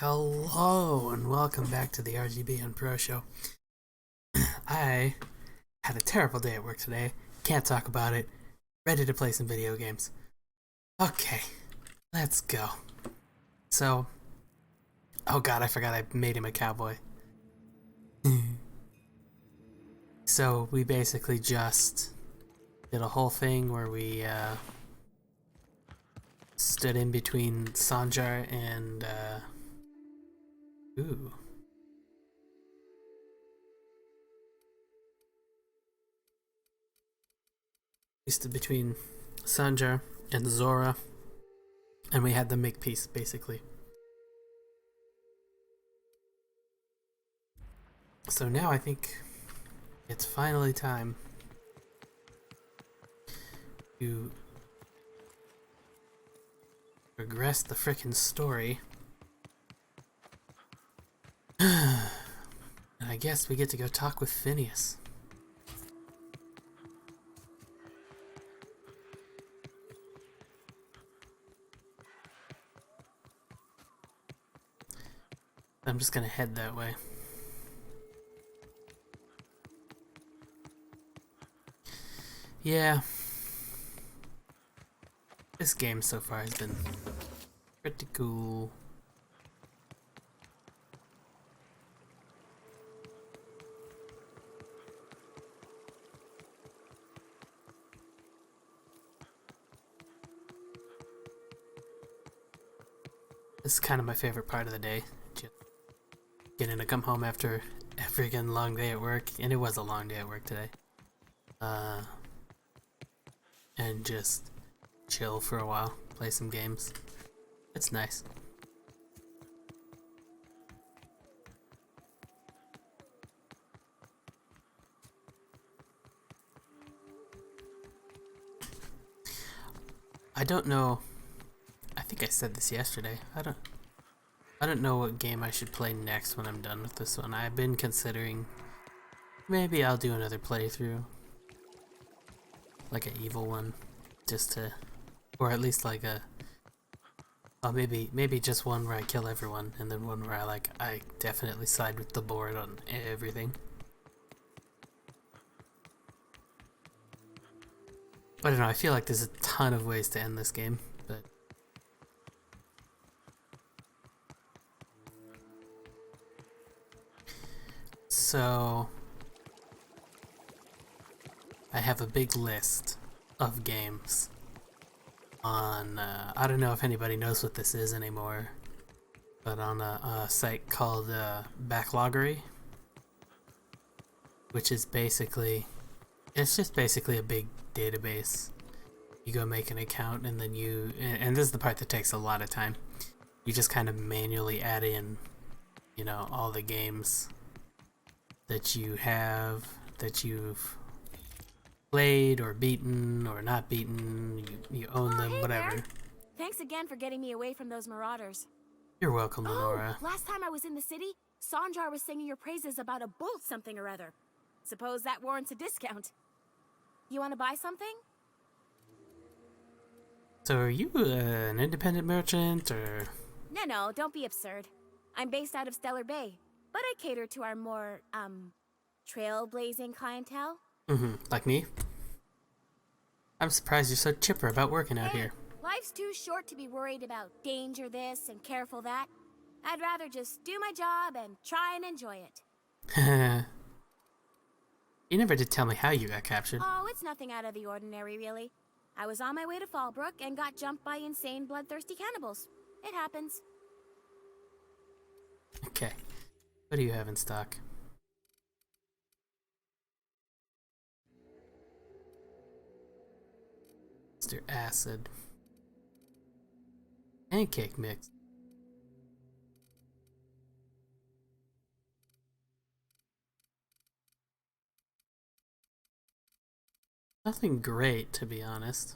Hello and welcome back to the Rgbunpro show. I had a terrible day at work today. Can't talk about it. Ready to play some video games. Okay, let's go. So, oh god, I forgot I made him a cowboy. So we basically just did a whole thing where we stood in between Sanjar and ooh. We stood between Sanjar and Zora, and we had them make peace, basically. So now I think it's finally time to progress the frickin' story. And I guess we get to go talk with Phineas. I'm just gonna head that way. Yeah. This game so far has been pretty cool. This is kind of my favorite part of the day. Just getting to come home after a freaking long day at work, and it was a long day at work today. And just chill for a while, play some games. It's nice. I don't know. I think I said this yesterday. I don't know what game I should play next when I'm done with this one. I've been considering maybe I'll do another playthrough. Like an evil one. Just to, or at least like a, oh, maybe just one where I kill everyone, and then one where I definitely side with the board on everything. I don't know, I feel like there's a ton of ways to end this game, but so I have a big list of games on, I don't know if anybody knows what this is anymore, but on a site called Backloggery, which is basically, it's just basically a big database. You go make an account and then and this is the part that takes a lot of time, you just kind of manually add in, you know, all the games that you have, that you've played or beaten or not beaten, you own them, hey whatever. there. Thanks again for getting me away from those marauders. You're welcome, Lenora. Last time I was in the city, Sanjar was singing your praises about a bolt something or other. Suppose that warrants a discount. You want to buy something? So are you an independent merchant, or? No, don't be absurd. I'm based out of Stellar Bay, but I cater to our more, trailblazing clientele. Like me? I'm surprised you're so chipper about working out Hey, here. life's too short to be worried about danger this and careful that. I'd rather just do my job and try and enjoy it. You never did tell me how you got captured. Oh, it's nothing out of the ordinary, really. I was on my way to Fallbrook and got jumped by insane, bloodthirsty cannibals. It happens. Okay. What do you have in stock? Mr. Acid. Pancake mix. Nothing great, to be honest.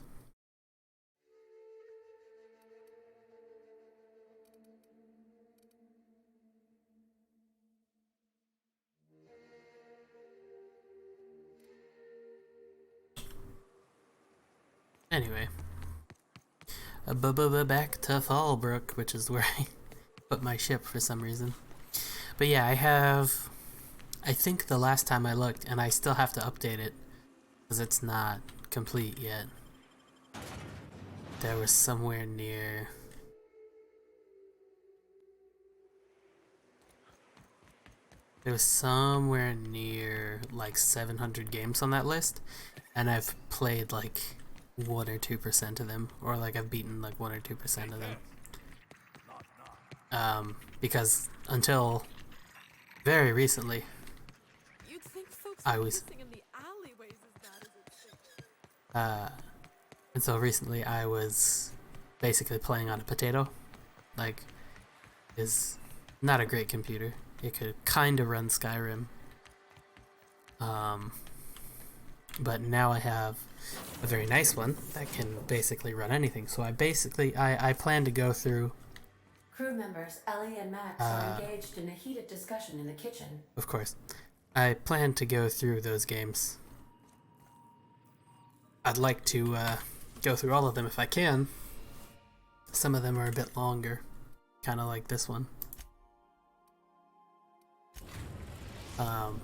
Anyway. Back to Fallbrook, which is where I put my ship for some reason. But yeah, I think the last time I looked, and I still have to update it because it's not complete yet. There was somewhere near. There was somewhere near like 700 games on that list, and I've played like 1 or 2% of them, or like I've beaten like 1 or 2% of them. Because until very recently, I was until recently I was basically playing on a potato. Like, is not a great computer. It could kind of run Skyrim. But now I have a very nice one that can basically run anything. So I plan to go through. Crew members Ellie and Max are engaged in a heated discussion in the kitchen. Of course. I plan to go through those games. I'd like to go through all of them if I can. Some of them are a bit longer, kind of like this one.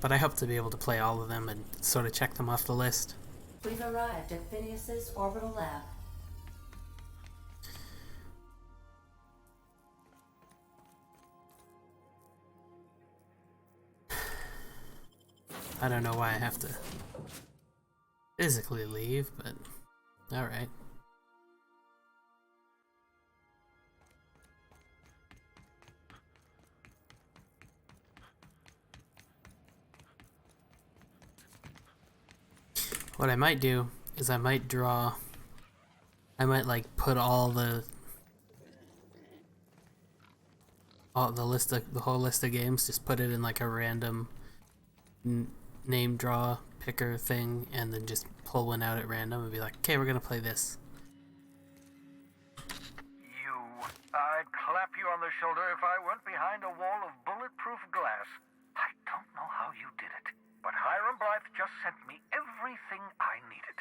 But I hope to be able to play all of them and sort of check them off the list. We've arrived at Phineas's orbital lab. I don't know why I have to physically leave, but alright. What I might do is I might like put all the whole list of games, just put it in like a random name draw picker thing, and then just pull one out at random and be like, okay, we're gonna play this. I'd clap you on the shoulder if I weren't behind a wall of bulletproof glass. I don't know how you did it, but Hiram Blythe just sent me everything I needed.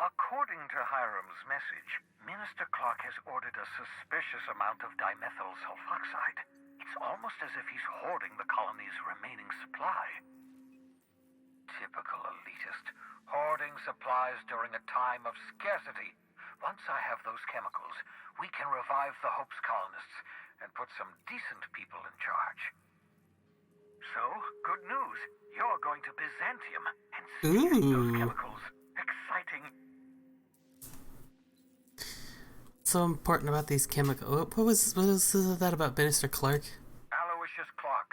According to Hiram's message, Minister Clark has ordered a suspicious amount of dimethyl sulfoxide. It's almost as if he's hoarding the colony's remaining supply. Typical elitist, hoarding supplies during a time of scarcity. Once I have those chemicals, we can revive the Hope's colonists and put some decent people in charge. So, good news. You're going to Byzantium and steal those chemicals. Exciting. So important about these chemicals. What was that about Minister Clark? Aloysius Clark.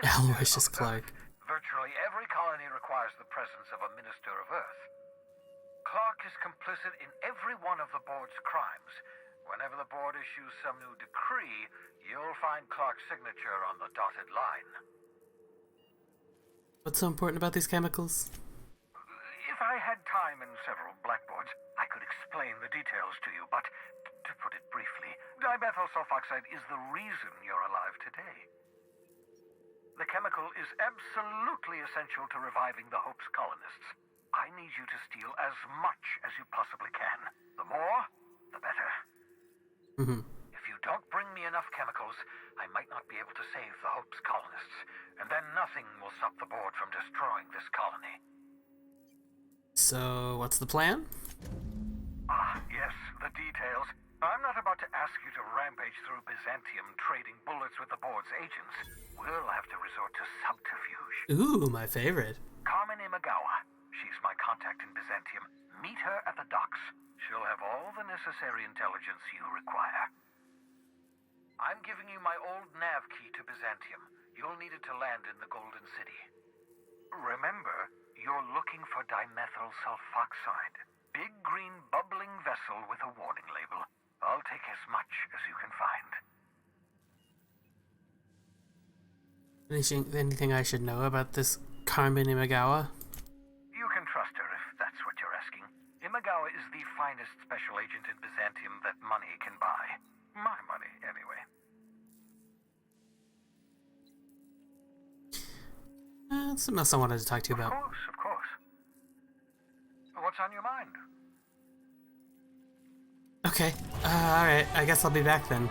Aloysius Clark. Virtually every colony requires the presence of a Minister of Earth. Clark is complicit in every one of the board's crimes. Whenever the board issues some new decree, you'll find Clark's signature on the dotted line. What's so important about these chemicals? If I had time and several blackboards, I could explain the details to you, but to put it briefly, dimethyl sulfoxide is the reason you're alive today. The chemical is absolutely essential to reviving the Hope's colonists. I need you to steal as much as you possibly can. The more, the better. If you don't bring me enough chemicals, I might not be able to save the Hope's colonists, and then nothing will stop the board from destroying this colony. So, what's the plan? Yes, the details. I'm not about to ask you to rampage through Byzantium trading bullets with the board's agents. We'll have to resort to subterfuge. Ooh, my favorite. Carmen Imagawa. She's my contact in Byzantium. Meet her at the docks. She'll have all the necessary intelligence you require. I'm giving you my old nav key to Byzantium. You'll need it to land in the Golden City. Remember, you're looking for dimethyl sulfoxide. Big green bubbling vessel with a warning label. I'll take as much as you can find. Anything I should know about this Carmen Imagawa? You can trust her if that's what you're asking. Imagawa is the finest special agent in Byzantium that money can buy. My money, anyway. Something else I wanted to talk to you about. Of course. What's on your mind? Okay, alright, I guess I'll be back then.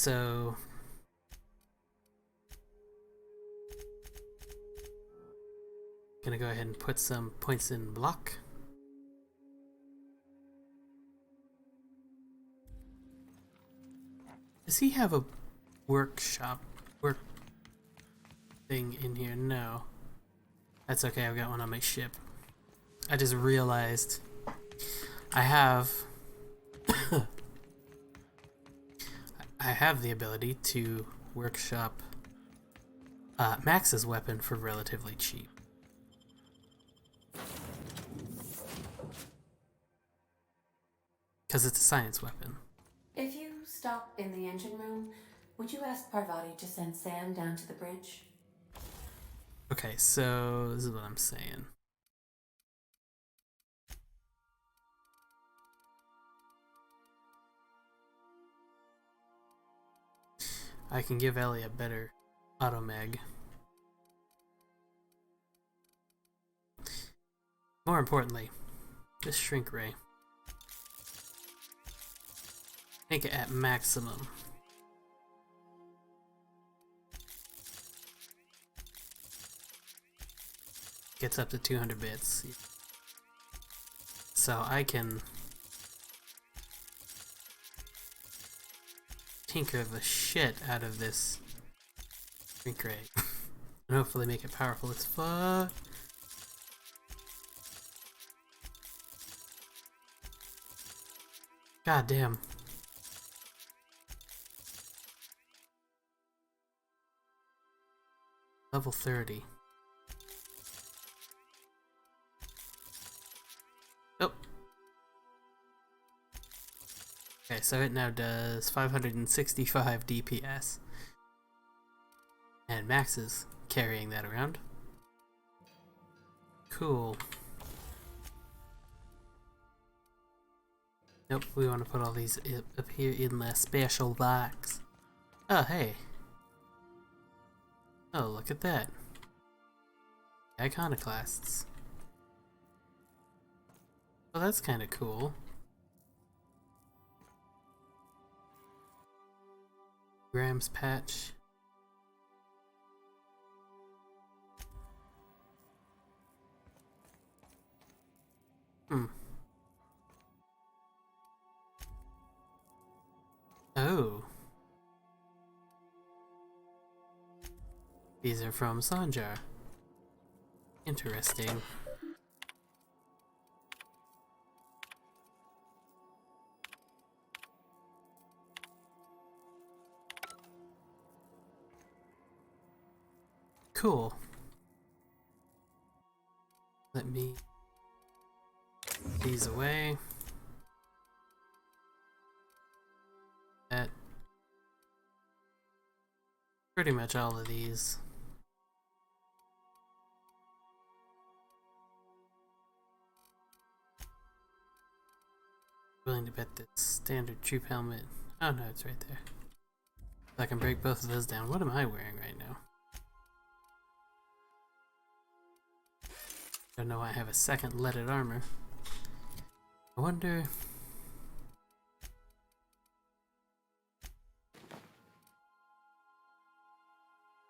so gonna go ahead and put some points in block. Does he have a work thing in here? No. That's okay, I've got one on my ship. I just realized I have I have the ability to workshop Max's weapon for relatively cheap. Because it's a science weapon. If you stop in the engine room, would you ask Parvati to send Sam down to the bridge? Okay, so this is what I'm saying. I can give Ellie a better auto mag. More importantly, this shrink ray. Make it at maximum. Gets up to 200 bits. So I can tinker the shit out of this shrink ray. And hopefully make it powerful as fuck. God damn. Level 30. Oh. Okay, so it now does 565 DPS. And Max is carrying that around. Cool. Nope, we want to put all these up here in the special box. Oh, hey. Oh, look at that. Iconoclasts. Well, that's kind of cool. Graham's patch. Oh. These are from Sanjar. Interesting. Cool. Let me put these away. That pretty much all of these. Willing to bet that standard troop helmet. Oh no, it's right there. I can break both of those down. What am I wearing right now? Don't know why I have a second leaded armor. I wonder.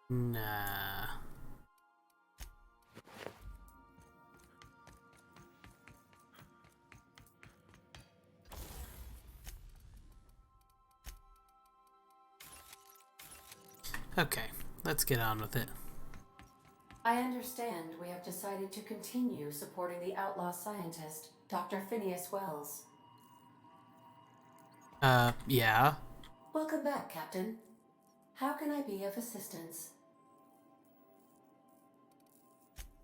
Nah. Okay, let's get on with it. I understand we have decided to continue supporting the outlaw scientist, Dr. Phineas Wells. Yeah. Welcome back, Captain. How can I be of assistance?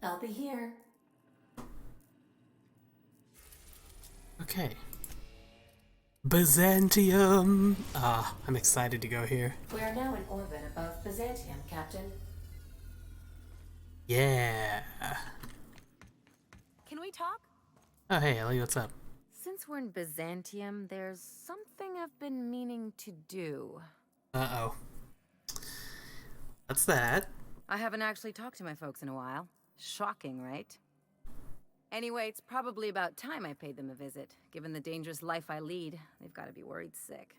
I'll be here. Okay. Byzantium! Ah, I'm excited to go here. We are now in orbit above Byzantium, Captain. Yeah. Can we talk? Oh, hey, Ellie, what's up? Since we're in Byzantium, there's something I've been meaning to do. Uh-oh. What's that? I haven't actually talked to my folks in a while. Shocking, right? Anyway, it's probably about time I paid them a visit. Given the dangerous life I lead, they've got to be worried sick.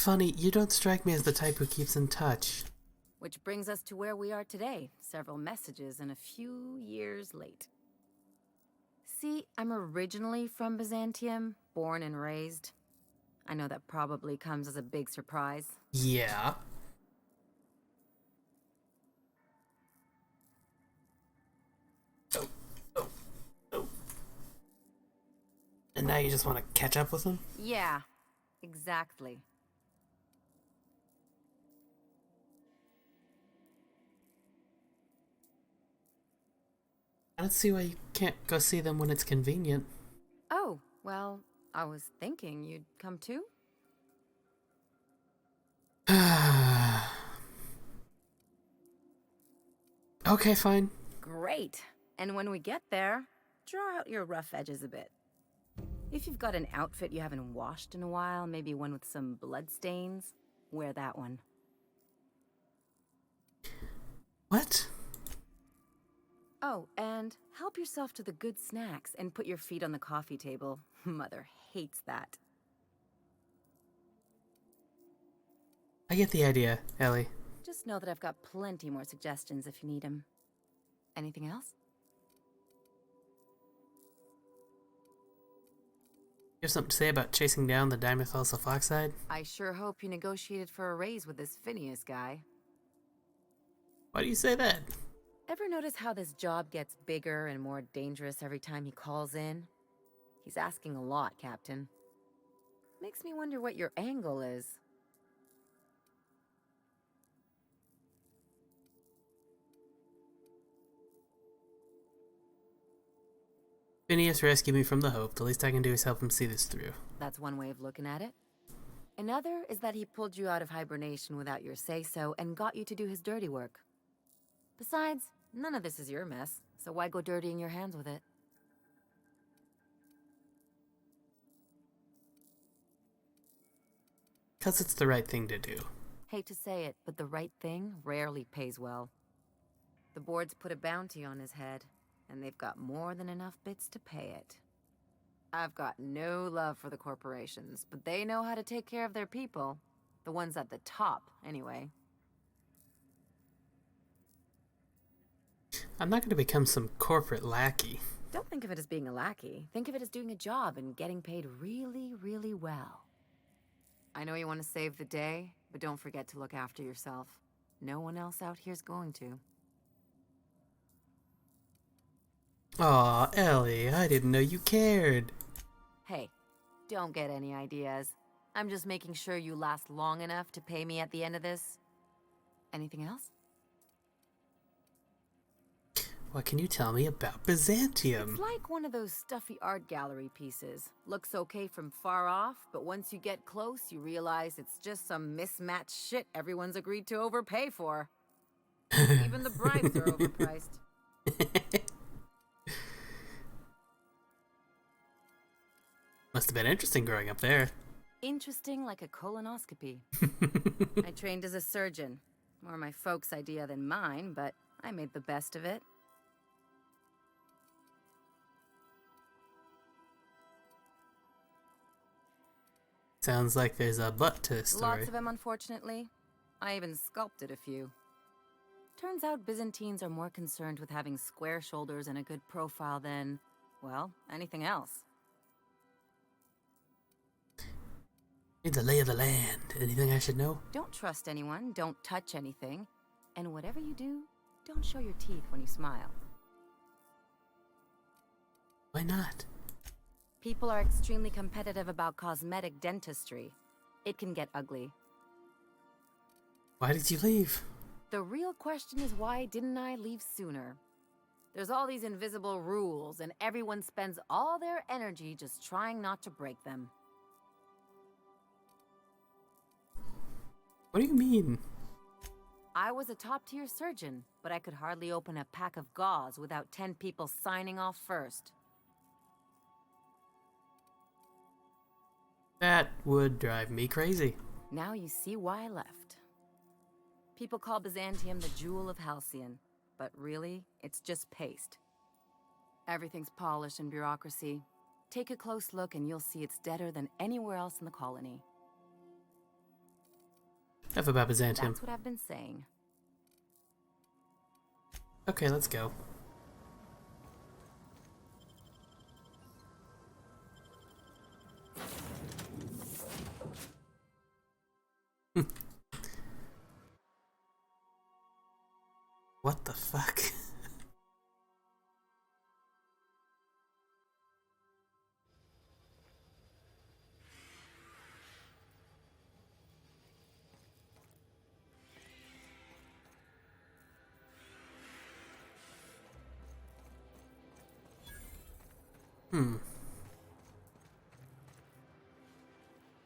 funny. You don't strike me as the type who keeps in touch. Which brings us to where we are today. Several messages and a few years late. See, I'm originally from Byzantium, born and raised. I know that probably comes as a big surprise. Yeah. Oh, oh, oh. And now you just want to catch up with him? Yeah, exactly. I don't see why you can't go see them when it's convenient. Oh, well, I was thinking you'd come too? Okay, fine. Great. And when we get there, draw out your rough edges a bit. If you've got an outfit you haven't washed in a while, maybe one with some blood stains, wear that one. What? Oh, and help yourself to the good snacks and put your feet on the coffee table. Mother hates that. I get the idea, Ellie. Just know that I've got plenty more suggestions if you need them. Anything else? You have something to say about chasing down the dimethyl sulfoxide? I sure hope you negotiated for a raise with this Phineas guy. Why do you say that? Ever notice how this job gets bigger and more dangerous every time he calls in? He's asking a lot, Captain. Makes me wonder what your angle is. Phineas rescued me from the Hope. The least I can do is help him see this through. That's one way of looking at it. Another is that he pulled you out of hibernation without your say-so and got you to do his dirty work. Besides, none of this is your mess, so why go dirtying your hands with it? Because it's the right thing to do. Hate to say it, but the right thing rarely pays well. The board's put a bounty on his head, and they've got more than enough bits to pay it. I've got no love for the corporations, but they know how to take care of their people. The ones at the top, anyway. I'm not going to become some corporate lackey. Don't think of it as being a lackey. Think of it as doing a job and getting paid really, really well. I know you want to save the day, but don't forget to look after yourself. No one else out here's going to. Aw, Ellie, I didn't know you cared. Hey, don't get any ideas. I'm just making sure you last long enough to pay me at the end of this. Anything else? What can you tell me about Byzantium? It's like one of those stuffy art gallery pieces. Looks okay from far off, but once you get close, you realize it's just some mismatched shit everyone's agreed to overpay for. Even the bribes are overpriced. Must have been interesting growing up there. Interesting like a colonoscopy. I trained as a surgeon. More my folks' idea than mine, but I made the best of it. Sounds like there's a but to this story. Lots of them, unfortunately. I even sculpted a few. Turns out Byzantines are more concerned with having square shoulders and a good profile than, well, anything else. Need the lay of the land. Anything I should know? Don't trust anyone, don't touch anything, and whatever you do, don't show your teeth when you smile. Why not? People are extremely competitive about cosmetic dentistry. It can get ugly. Why did you leave? The real question is, why didn't I leave sooner? There's all these invisible rules, and everyone spends all their energy just trying not to break them. What do you mean? I was a top-tier surgeon, but I could hardly open a pack of gauze without 10 people signing off first. That would drive me crazy. Now you see why I left. People call Byzantium the jewel of Halcyon, but really, it's just paste. Everything's polished and bureaucracy. Take a close look and you'll see it's deader than anywhere else in the colony. Enough about Byzantium. That's what I've been saying. Okay, let's go. What the fuck?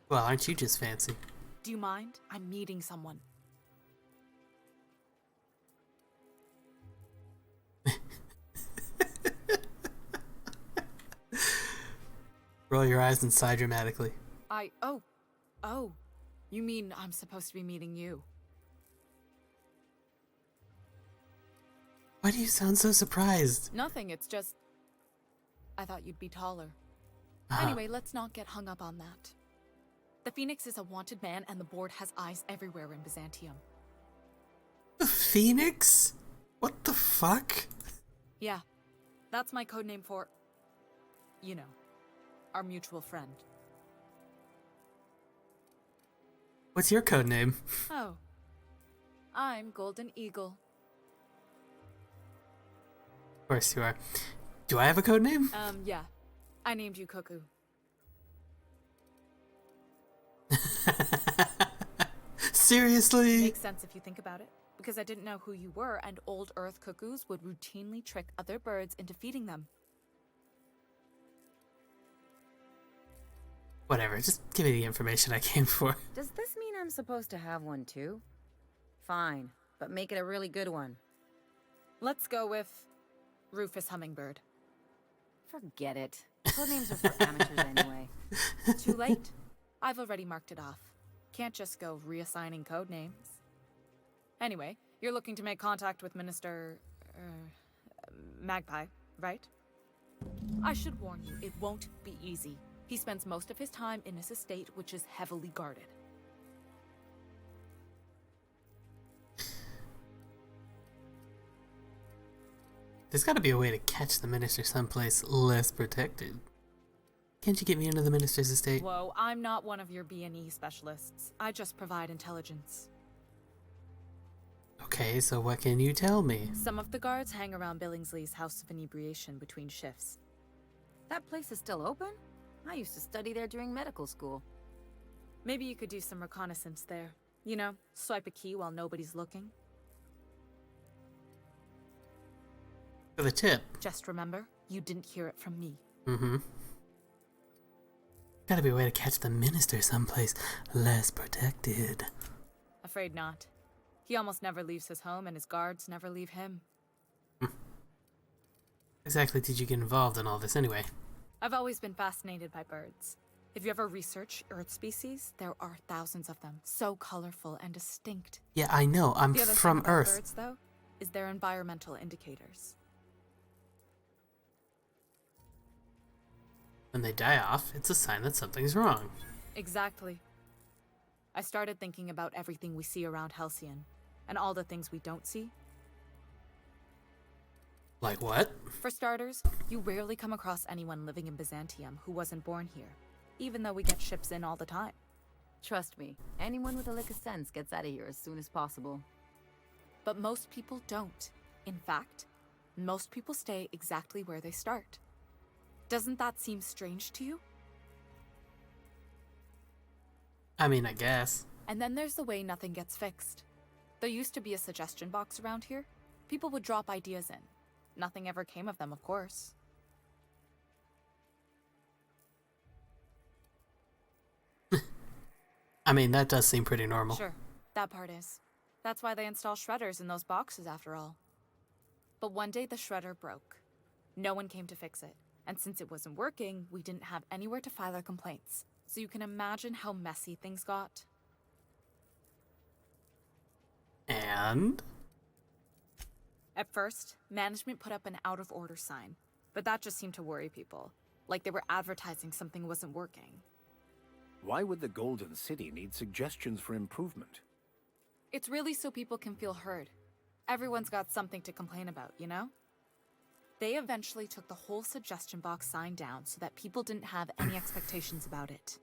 Well, aren't you just fancy? Do you mind? I'm meeting someone. Roll your eyes and sigh dramatically. Oh. You mean I'm supposed to be meeting you? Why do you sound so surprised? Nothing, it's just... I thought you'd be taller. Uh-huh. Anyway, let's not get hung up on that. The Phoenix is a wanted man, and the board has eyes everywhere in Byzantium. The Phoenix? What the fuck? Yeah, that's my codename for... you know, our mutual friend. What's your code name? Oh. I'm Golden Eagle. Of course you are. Do I have a code name? Yeah. I named you Cuckoo. Seriously? Makes sense if you think about it. Because I didn't know who you were, and old Earth cuckoos would routinely trick other birds into feeding them. Whatever, just give me the information I came for. Does this mean I'm supposed to have one too? Fine, but make it a really good one. Let's go with Rufus Hummingbird. Forget it. Codenames are for amateurs anyway. Too late. I've already marked it off. Can't just go reassigning code names. Anyway, you're looking to make contact with Minister... Magpie, right? I should warn you, it won't be easy. He spends most of his time in his estate, which is heavily guarded. There's gotta be a way to catch the minister someplace less protected. Can't you get me into the minister's estate? Whoa, I'm not one of your B&E specialists. I just provide intelligence. Okay, so what can you tell me? Some of the guards hang around Billingsley's House of Inebriation between shifts. That place is still open? I used to study there during medical school. Maybe you could do some reconnaissance there. You know, swipe a key while nobody's looking. For the tip. Just remember, you didn't hear it from me. Mm-hmm. Gotta be a way to catch the minister someplace less protected. Afraid not. He almost never leaves his home, and his guards never leave him. Exactly did you get involved in all this anyway? I've always been fascinated by birds. If you ever research Earth species, there are thousands of them, so colorful and distinct. Yeah, I know. I'm The other from thing about Earth. birds, though, is their environmental indicators. When they die off, it's a sign that something's wrong. Exactly. I started thinking about everything we see around Halcyon, and all the things we don't see. Like what? For starters, you rarely come across anyone living in Byzantium who wasn't born here, even though we get ships in all the time. Trust me, anyone with a lick of sense gets out of here as soon as possible. But most people don't. In fact, most people stay exactly where they start. Doesn't that seem strange to you? I mean, I guess. And then there's the way nothing gets fixed. There used to be a suggestion box around here. People would drop ideas in. Nothing ever came of them, of course. I mean, that does seem pretty normal. Sure, that part is. That's why they install shredders in those boxes, after all. But one day the shredder broke. No one came to fix it. And since it wasn't working, we didn't have anywhere to file our complaints. So you can imagine how messy things got. And? At first, management put up an out-of-order sign. But that just seemed to worry people. Like they were advertising something wasn't working. Why would the Golden City need suggestions for improvement? It's really so people can feel heard. Everyone's got something to complain about, you know? They eventually took the whole suggestion box sign down so that people didn't have any expectations about it.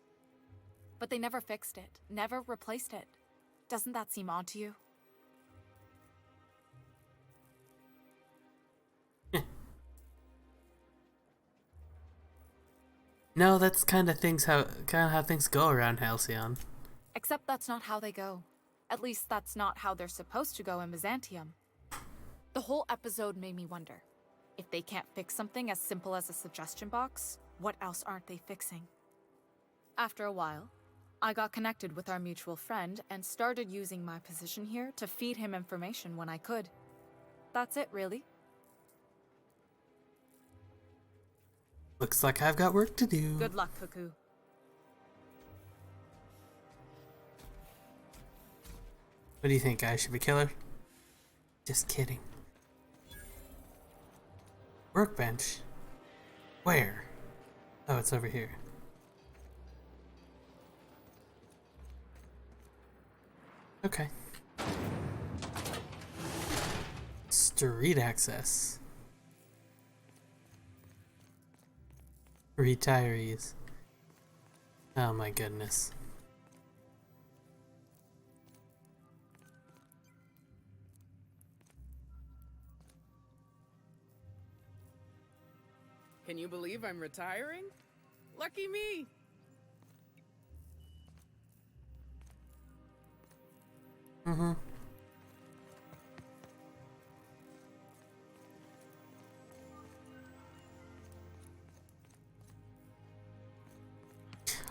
But they never fixed it, never replaced it. Doesn't that seem odd to you? No, that's kind of how things go around Halcyon. Except that's not how they go. At least that's not how they're supposed to go in Byzantium. The whole episode made me wonder. If they can't fix something as simple as a suggestion box, what else aren't they fixing? After a while, I got connected with our mutual friend and started using my position here to feed him information when I could. That's it, really. Looks like I've got work to do. Good luck, Cuckoo. What do you think, I should be killer? Just kidding. Workbench? Where? Oh, it's over here. Okay. Street access. Retirees. Oh my goodness. Can you believe I'm retiring? Lucky me! Mm-hmm.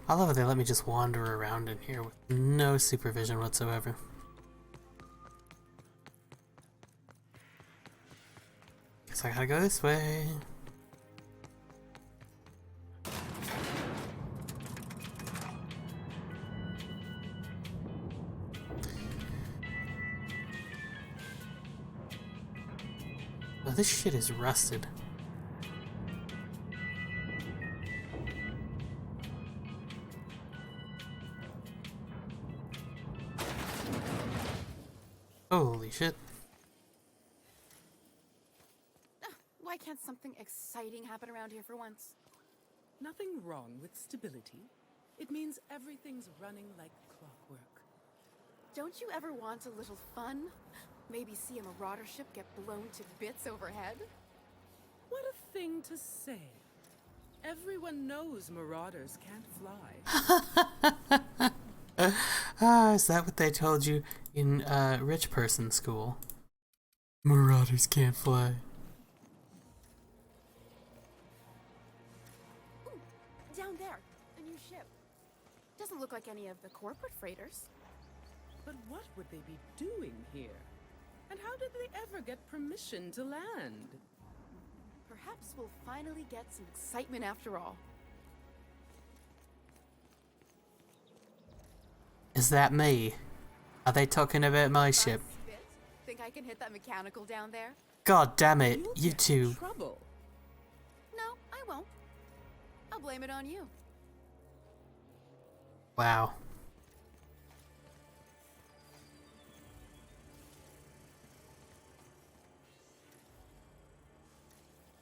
I love how they let me just wander around in here with no supervision whatsoever. Guess I gotta go this way. Oh, this shit is rusted. Holy shit. Why can't something exciting happen around here for once? Nothing wrong with stability. It means everything's running like clockwork. Don't you ever want a little fun? Maybe see a marauder ship get blown to bits overhead? What a thing to say. Everyone knows marauders can't fly. Ah, is that what they told you in rich person school? Marauders can't fly. Ooh, down there, a new ship. Doesn't look like any of the corporate freighters. But what would they be doing here? And how did they ever get permission to land? Perhaps we'll finally get some excitement after all. Is that me? Are they talking about my ship? Spit? Think I can hit that mechanical down there? God damn it, You'll you get two. in trouble. No, I won't. I'll blame it on you. Wow.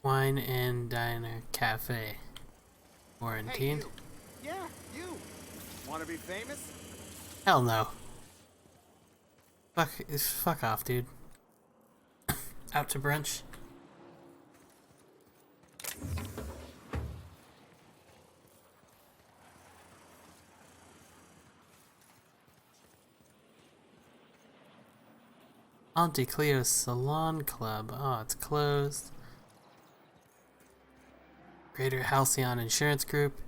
Wine and Diner Cafe. Quarantine? Hey, you. Yeah, you. Want to be famous? Hell no. Fuck off, dude. Out to brunch. Auntie Cleo's Salon Club. Oh, it's closed. Greater Halcyon Insurance Group.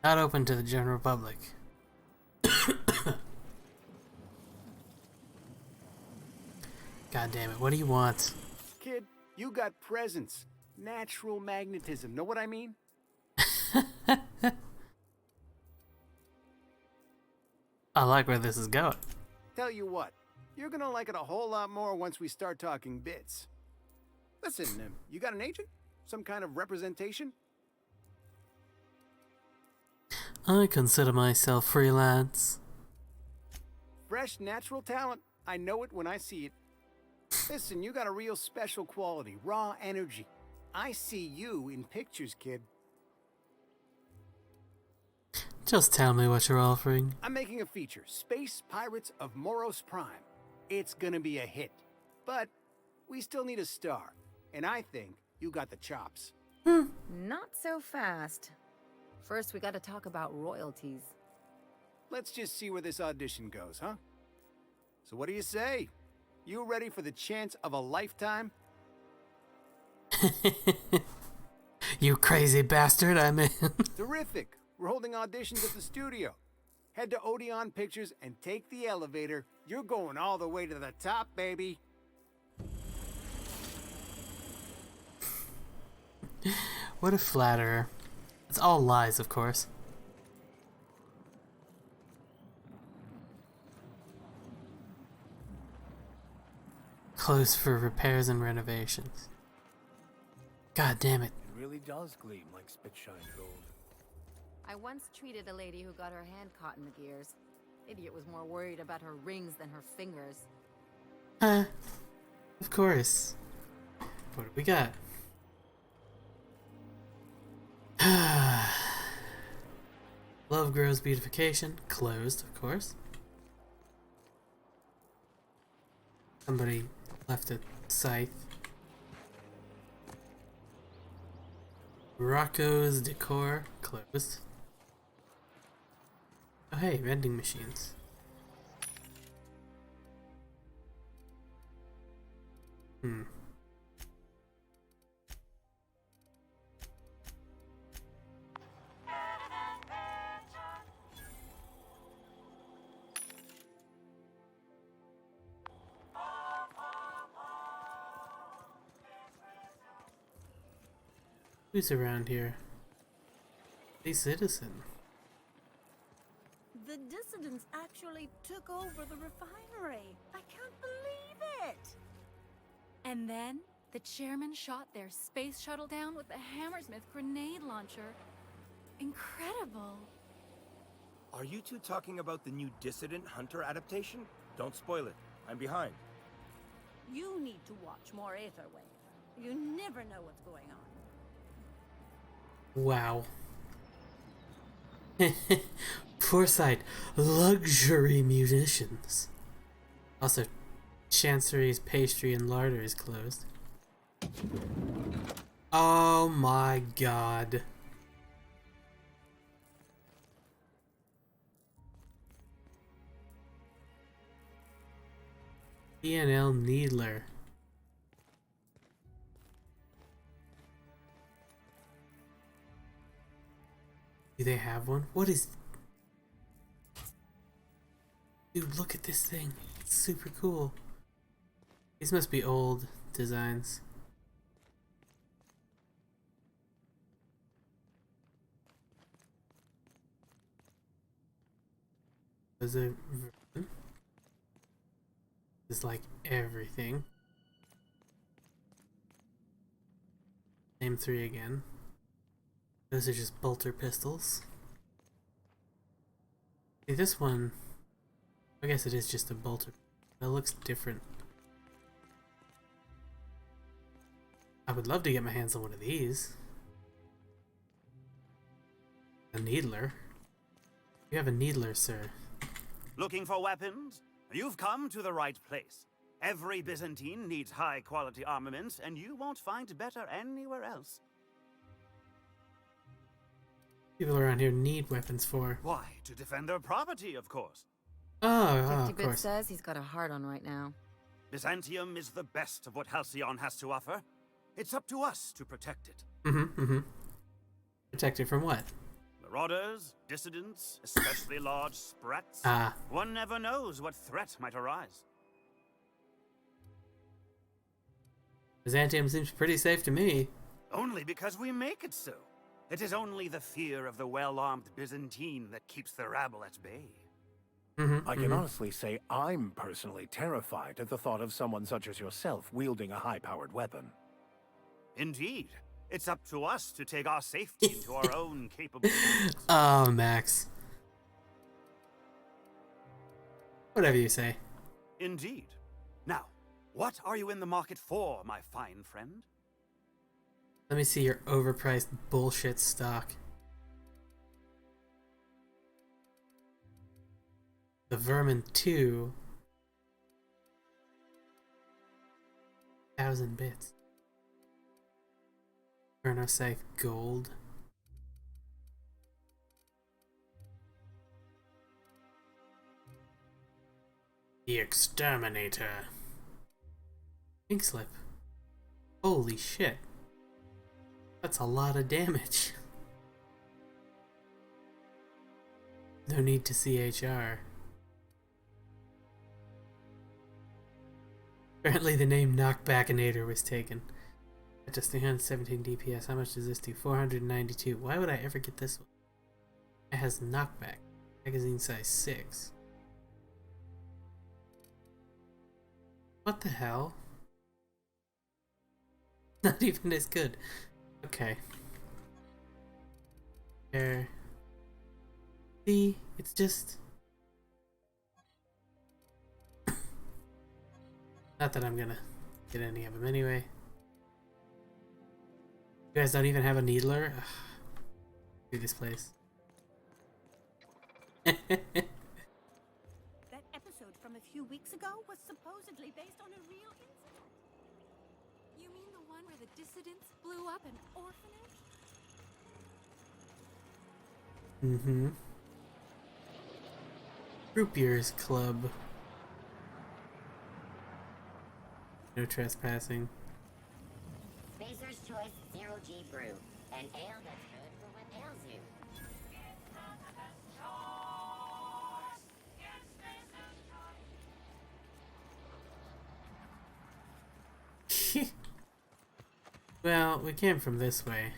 Not open to the general public. God damn it, what do you want? Kid, you got presence. Natural magnetism. Know what I mean? I like where this is going. Tell you what, you're gonna like it a whole lot more once we start talking bits. Listen, you got an agent? Some kind of representation? I consider myself freelance. Fresh, natural talent. I know it when I see it. Listen, you got a real special quality, raw energy. I see you in pictures, kid. Just tell me what you're offering. I'm making a feature, Space Pirates of Moros Prime. It's gonna be a hit. But we still need a star. And I think you got the chops. Not so fast. First, we gotta talk about royalties. Let's just see where this audition goes, huh? So what do you say? You ready for the chance of a lifetime? You crazy bastard, I'm in. Terrific. We're holding auditions at the studio. Head to Odeon Pictures and take the elevator. You're going all the way to the top, baby. What a flatterer. It's all lies, of course. Closed for repairs and renovations. God damn it. It really does gleam like spit-shined gold. I once treated a lady who got her hand caught in the gears. Idiot was more worried about her rings than her fingers. Of course. What do we got? Love Grows Beautification. Closed, of course. Somebody left a scythe. Rocco's Decor. Closed. Oh hey, vending machines. Who's around here? A citizen. The dissidents actually took over the refinery. I can't believe it. And then the chairman shot their space shuttle down with the Hammersmith grenade launcher. Incredible. Are you two talking about the new Dissident Hunter adaptation? Don't spoil it. I'm behind. You need to watch more Aetherwave. You never know what's going on. Wow. Foresight, luxury munitions. Also, Chancery's Pastry and Larder is closed. Oh my god. E&L Needler. Do they have one? What is... Dude, look at this thing. It's super cool. These must be old designs. Is it... It's like everything. Name 3 again. Those are just bolter pistols. See, this one, I guess it is just a bolter. That looks different. I would love to get my hands on one of these. A needler. You have a needler, sir. Looking for weapons? You've come to the right place. Every Byzantine needs high-quality armaments, and you won't find better anywhere else. People around here need weapons for... Why? To defend their property, of course. Oh, 50 of Bit course. says he's got a hard on right now. Byzantium is the best of what Halcyon has to offer. It's up to us to protect it. Protected from what? Marauders, dissidents, especially large sprats. One never knows what threat might arise. Byzantium seems pretty safe to me. Only because we make it so. It is only the fear of the well-armed Byzantine that keeps the rabble at bay. I can honestly say I'm personally terrified at the thought of someone such as yourself wielding a high-powered weapon. Indeed. It's up to us to take our safety into our own capable hands. Oh, Max. Whatever you say. Indeed. Now, what are you in the market for, my fine friend? Let me see your overpriced bullshit stock. The Vermin 2. 1,000 bits. Chronoscythe Gold. The Exterminator. Pink Slip. Holy shit. That's a lot of damage. No need to CHR. Apparently the name Knockbackinator was taken. Just 317 DPS. How much does this do? 492. Why would I ever get this one? It has knockback. Magazine size 6. What the hell? Not even as good. Okay. There. See, it's just... Not that I'm gonna get any of them anyway. You guys don't even have a needler? Ugh. Do this place. That episode from a few weeks ago was supposedly based on a real incident. You mean the one where the dissidents blew up an orphanage? Mm-hmm. Croupiers Club. No trespassing. Spacer's Choice Zero G Brew. An ale that's good for what ails you. Well, we came from this way.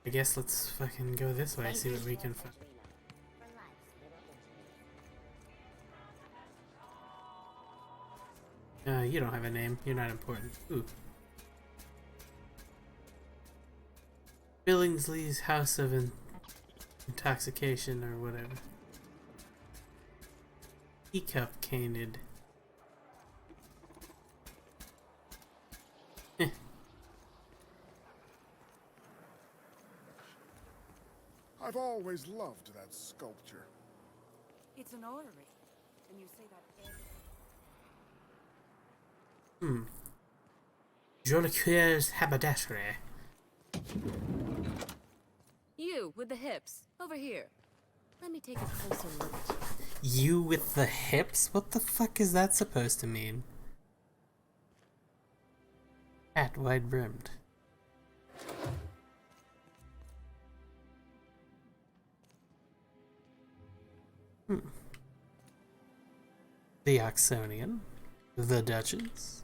I guess let's fucking go this way, see what we can find. You don't have a name. You're not important. Ooh. Billingsley's House of Intoxication or whatever. Teacup Canid. I've always loved that sculpture. It's an orrery, and you say that Jolicoeur's haberdashery. You, with the hips. Over here. Let me take a closer look at you. You with the hips? What the fuck is that supposed to mean? Hat wide brimmed. The Oxonian. The Duchess.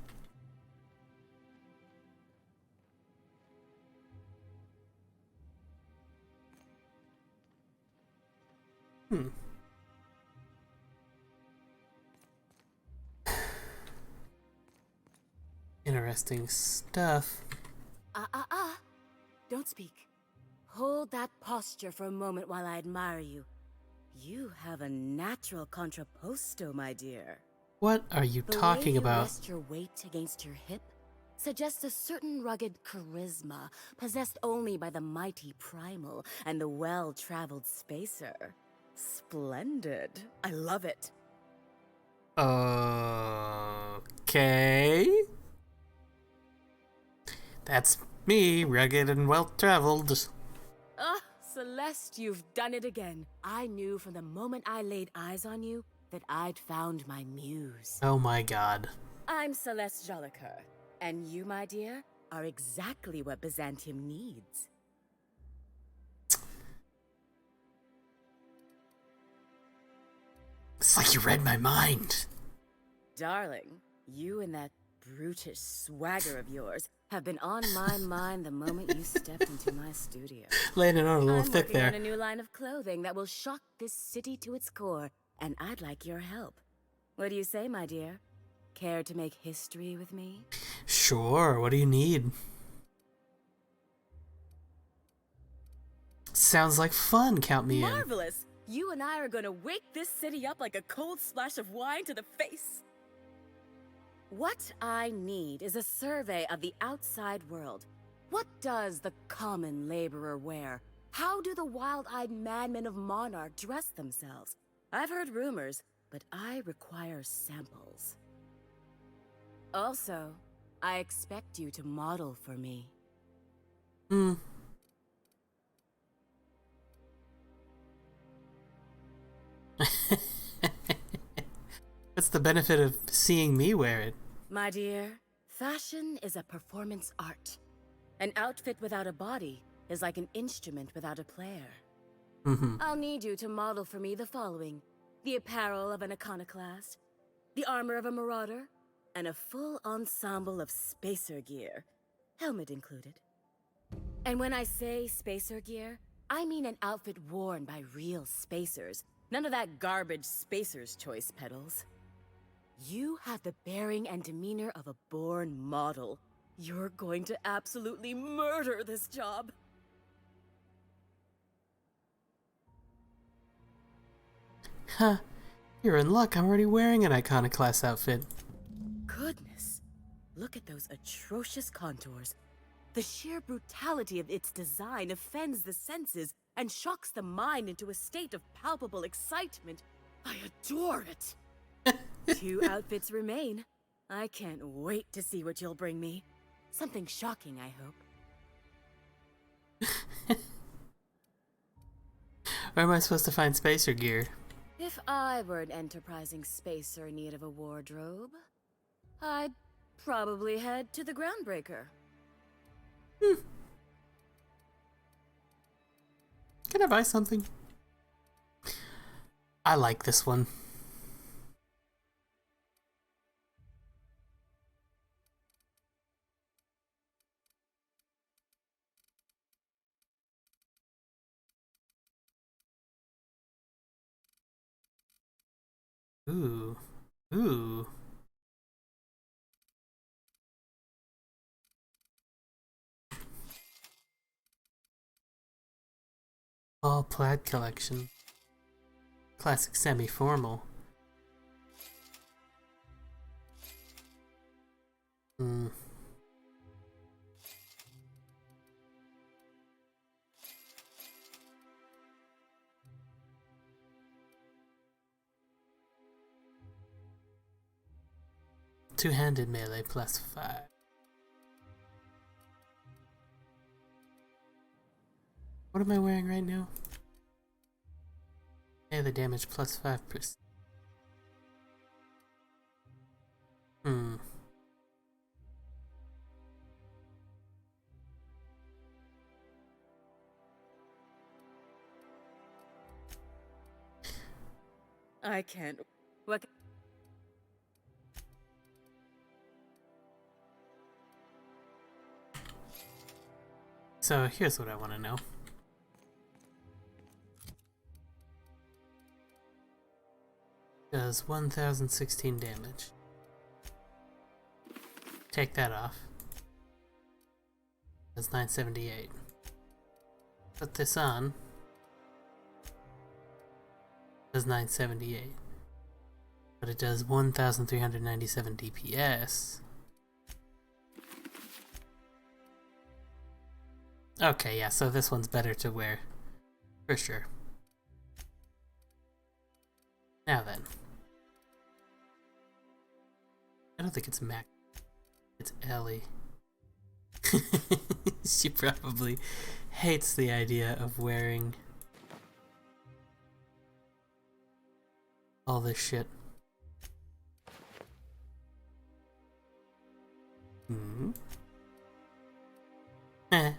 Interesting stuff. Don't speak. Hold that posture for a moment while I admire you. You have a natural contrapposto, my dear. What are you talking about? The way you rest your weight against your hip suggests a certain rugged charisma possessed only by the mighty primal and the well-traveled spacer. Splendid. I love it. Okay. That's me, rugged and well-traveled. Ah, Celeste, you've done it again. I knew from the moment I laid eyes on you that I'd found my muse. Oh my god. I'm Celeste Jolicoeur, and you, my dear, are exactly what Byzantium needs. It's like you read my mind. Darling, you and that brutish swagger of yours have been on my mind the moment you stepped into my studio. Laying it on a little thick there. I'm working on a new line of clothing that will shock this city to its core, and I'd like your help. What do you say, my dear? Care to make history with me? Sure, what do you need? Sounds like fun, count me in. Marvelous! You and I are gonna wake this city up like a cold splash of wine to the face. What I need is a survey of the outside world. What does the common laborer wear? How do the wild-eyed madmen of Monarch dress themselves? I've heard rumors, but I require samples. Also, I expect you to model for me. What's the benefit of seeing me wear it? My dear, fashion is a performance art. An outfit without a body is like an instrument without a player. I'll need you to model for me the following: the apparel of an iconoclast, the armor of a marauder, and a full ensemble of spacer gear, helmet included. And when I say spacer gear, I mean an outfit worn by real spacers. None of that garbage spacer's choice pedals. You have the bearing and demeanor of a born model. You're going to absolutely murder this job. Huh. You're in luck. I'm already wearing an iconoclast outfit. Goodness. Look at those atrocious contours. The sheer brutality of its design offends the senses and shocks the mind into a state of palpable excitement. I adore it. 2 outfits remain. I can't wait to see what you'll bring me. Something shocking, I hope. Where am I supposed to find spacer gear? If I were an enterprising spacer in need of a wardrobe, I'd probably head to the Groundbreaker. Can I buy something? I like this one. Ooh. Ooh. All plaid collection. Classic semi-formal. Hmm. Two-handed melee +5. What am I wearing right now? Melee damage +5%. I can't. What? So here's what I want to know. Does 1016 damage. Take that off. Does 978. Put this on. Does 978. But it does 1397 DPS. Okay, yeah, so this one's better to wear. For sure. Now then. I don't think it's Mac. It's Ellie. She probably hates the idea of wearing all this shit. Eh.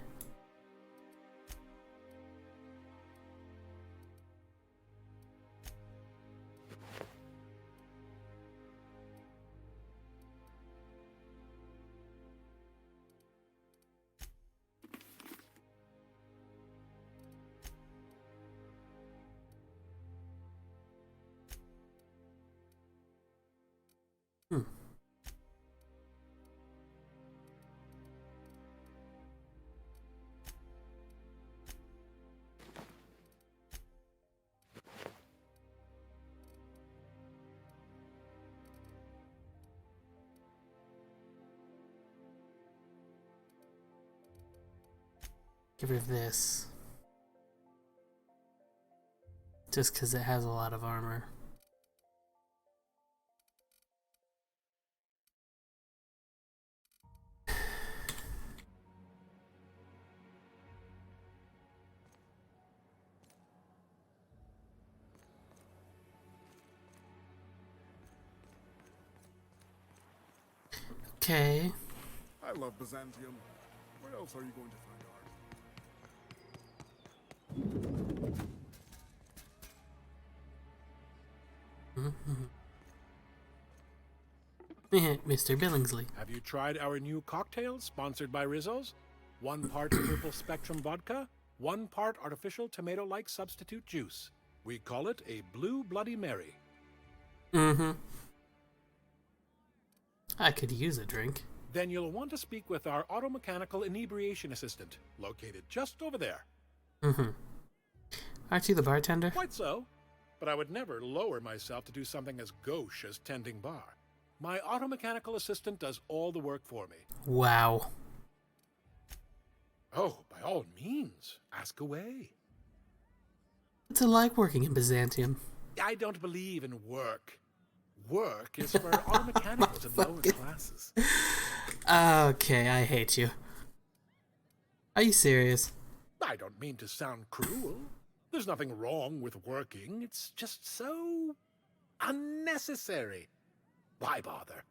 Give her this. Just because it has a lot of armor. Okay. I love Byzantium. Where else are you going to find art? Mr. Billingsley. Have you tried our new cocktail sponsored by Rizzo's? 1 part purple spectrum vodka, 1 part artificial tomato-like substitute juice. We call it a Blue Bloody Mary. I could use a drink. Then you'll want to speak with our automechanical inebriation assistant, located just over there. Aren't you the bartender? Quite so. But I would never lower myself to do something as gauche as tending bar. My automechanical assistant does all the work for me. Wow. Oh, by all means, ask away. What's it like working in Byzantium? I don't believe in work. Work is for automechanicals and lower classes. Okay, I hate you. Are you serious? I don't mean to sound cruel. There's nothing wrong with working. It's just so unnecessary. Why bother?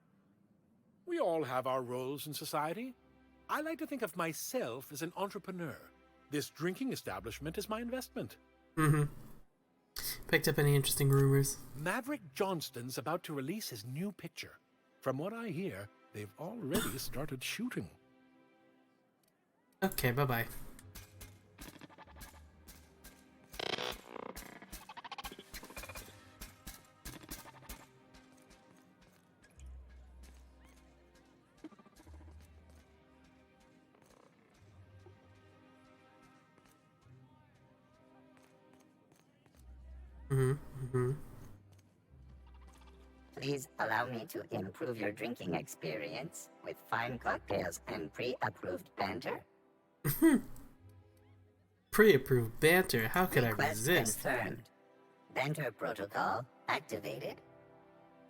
We all have our roles in society. I like to think of myself as an entrepreneur. This drinking establishment is my investment. Picked up any interesting rumors? Maverick Johnston's about to release his new picture. From what I hear, they've already started shooting. Okay, bye-bye. Please allow me to improve your drinking experience with fine cocktails and pre-approved banter. Pre-approved banter? How could Request I resist? confirmed. Banter protocol activated.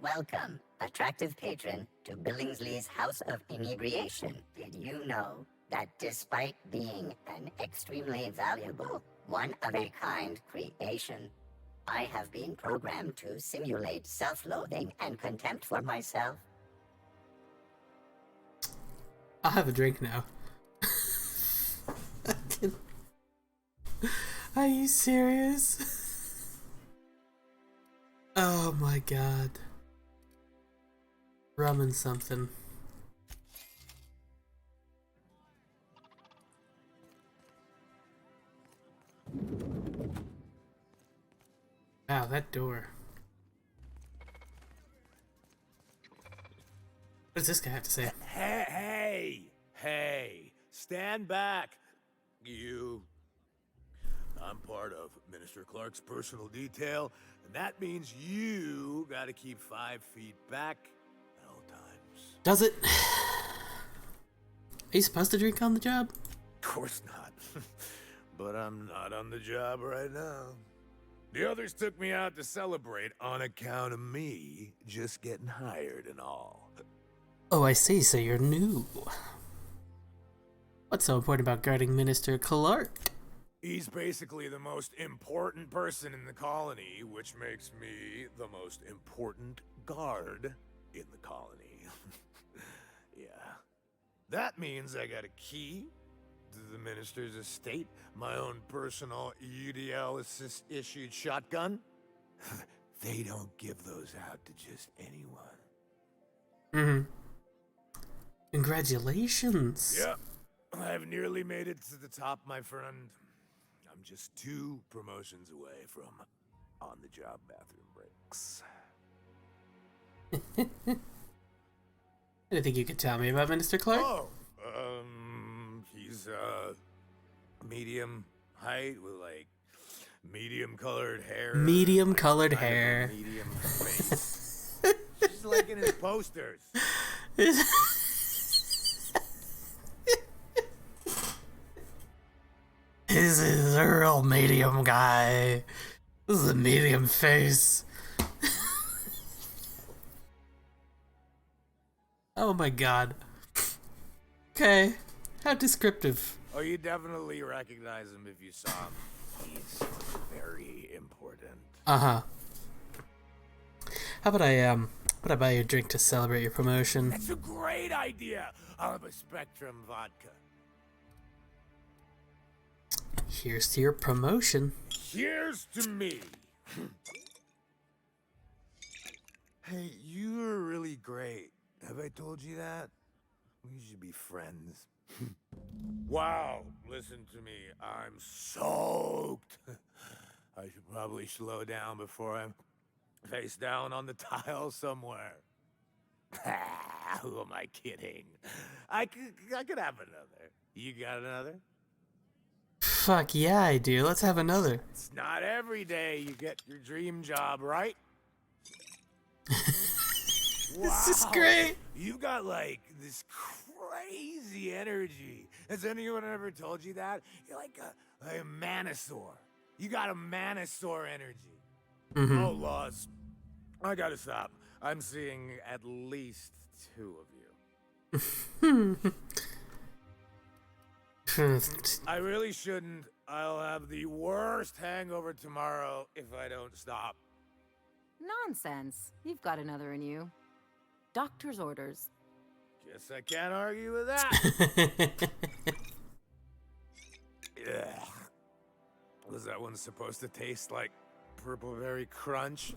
Welcome, attractive patron, to Billingsley's House of Inebriation. Did you know that despite being an extremely valuable, one-of-a-kind creation, I have been programmed to simulate self-loathing and contempt for myself? I'll have a drink now. Are you serious? Oh my god. Rum and something. Wow, that door. What does this guy have to say? Hey, stand back. You. I'm part of Minister Clark's personal detail, and that means you gotta keep 5 feet back at all times. Does it? Are you supposed to drink on the job? Of course not. But I'm not on the job right now. The others took me out to celebrate on account of me just getting hired and all. Oh, I see, so you're new. What's so important about guarding Minister Clark? He's basically the most important person in the colony, which makes me the most important guard in the colony. Yeah. That means I got a key to the minister's estate, my own personal UDL-issued shotgun. They don't give those out to just anyone. Congratulations. Yep. I've nearly made it to the top, my friend. I'm just 2 promotions away from on-the-job bathroom breaks. Anything you could tell me about Minister Clark? Oh, he's, medium height with, like, medium-colored hair. Medium-colored hair. Medium face. Just like in his posters. This is a real medium guy. This is a medium face. Oh my god. Okay. How descriptive. Oh, you definitely recognize him if you saw him. He's very important. Uh-huh. How about I buy you a drink to celebrate your promotion? That's a great idea. I'll have a Spectrum vodka. Here's to your promotion. Here's to me. Hey, you were really great. Have I told you that? We should be friends. Wow, listen to me. I'm soaked. I should probably slow down before I'm face down on the tile somewhere. Who am I kidding? I could have another. You got another? Fuck yeah, I do. Let's have another. It's not every day you get your dream job, right? This is great. You got like this crazy energy. Has anyone ever told you that? You're like a manosaur. You got a manosaur energy. Mm-hmm. Oh, Laws. I gotta stop. I'm seeing at least 2 of you. I really shouldn't. I'll have the worst hangover tomorrow if I don't stop. Nonsense. You've got another in you. Doctor's orders. Guess I can't argue with that. Ugh. Was that one supposed to taste like purple berry crunch?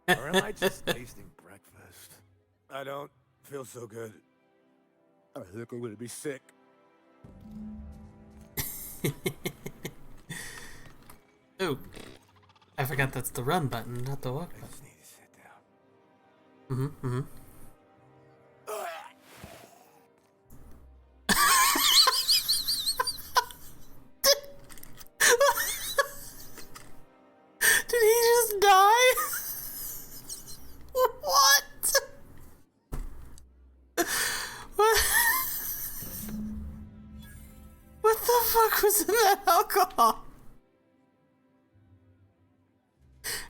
Or am I just tasting breakfast? I don't feel so good. I think I'm gonna be sick. Oh, I forgot that's the run button, not the walk I button. just need to sit down. Mm-hmm. Did he just die? What? What the fuck was in that alcohol?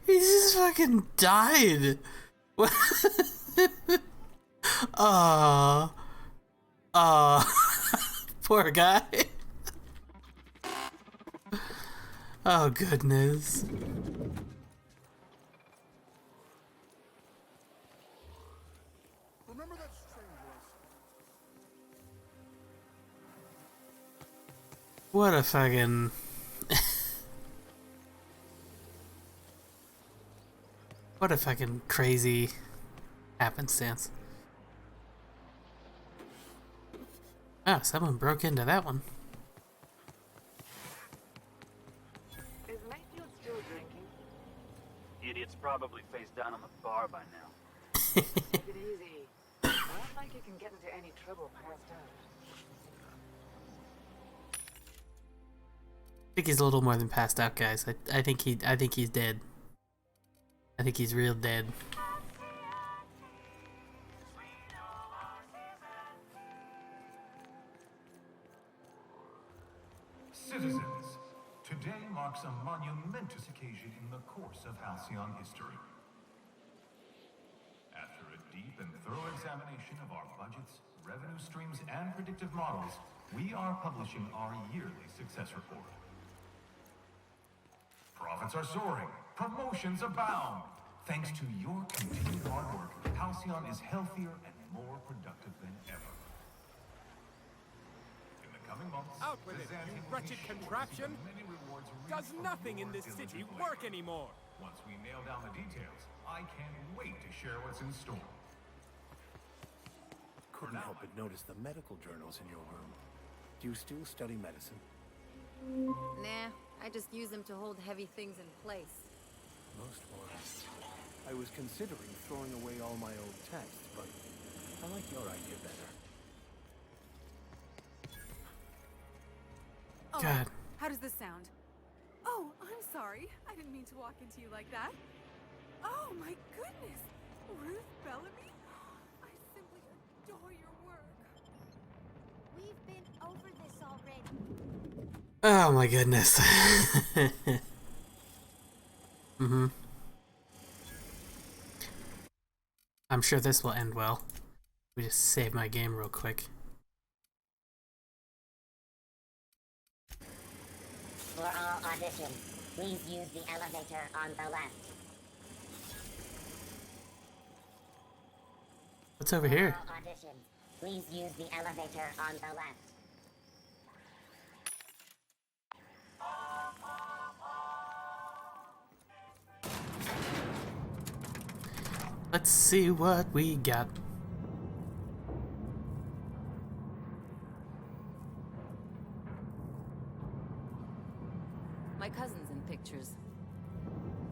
He just fucking died. What? Poor guy. Oh goodness. Remember that stranger What a fucking... What a fucking crazy happenstance. Oh, someone broke into that one. Is Mayfield still drinking? Idiot's probably face down on the bar by now. Take it easy. I don't think you can get into any trouble passed out. I think he's a little more than passed out, guys. I think he's dead. I think he's real dead. Citizens, today marks a monumentous occasion in the course of Halcyon history. After a deep and thorough examination of our budgets, revenue streams, and predictive models, we are publishing our yearly success report. Profits are soaring, promotions abound. Thanks to your continued hard work, Halcyon is healthier and more productive than ever. In the coming months, out with it, you wretched contraption! Does nothing in this city work anymore? Once we nail down the details, I can't wait to share what's in store. Couldn't help but notice the medical journals in your room. Do you still study medicine? Nah, I just use them to hold heavy things in place. Most wise. I was considering throwing away all my old texts, but I like your idea better. Oh, God. how does this sound? Oh, I'm sorry. I didn't mean to walk into you like that. Oh my goodness! Ruth Bellamy? I simply adore your work. We've been over this already. Oh my goodness. Mm-hmm. I'm sure this will end well. We just save my game real quick. For all auditions, please use the elevator on the left. What's over here? For all auditions, please use the elevator on the left. Let's see what we got. My cousin's in pictures.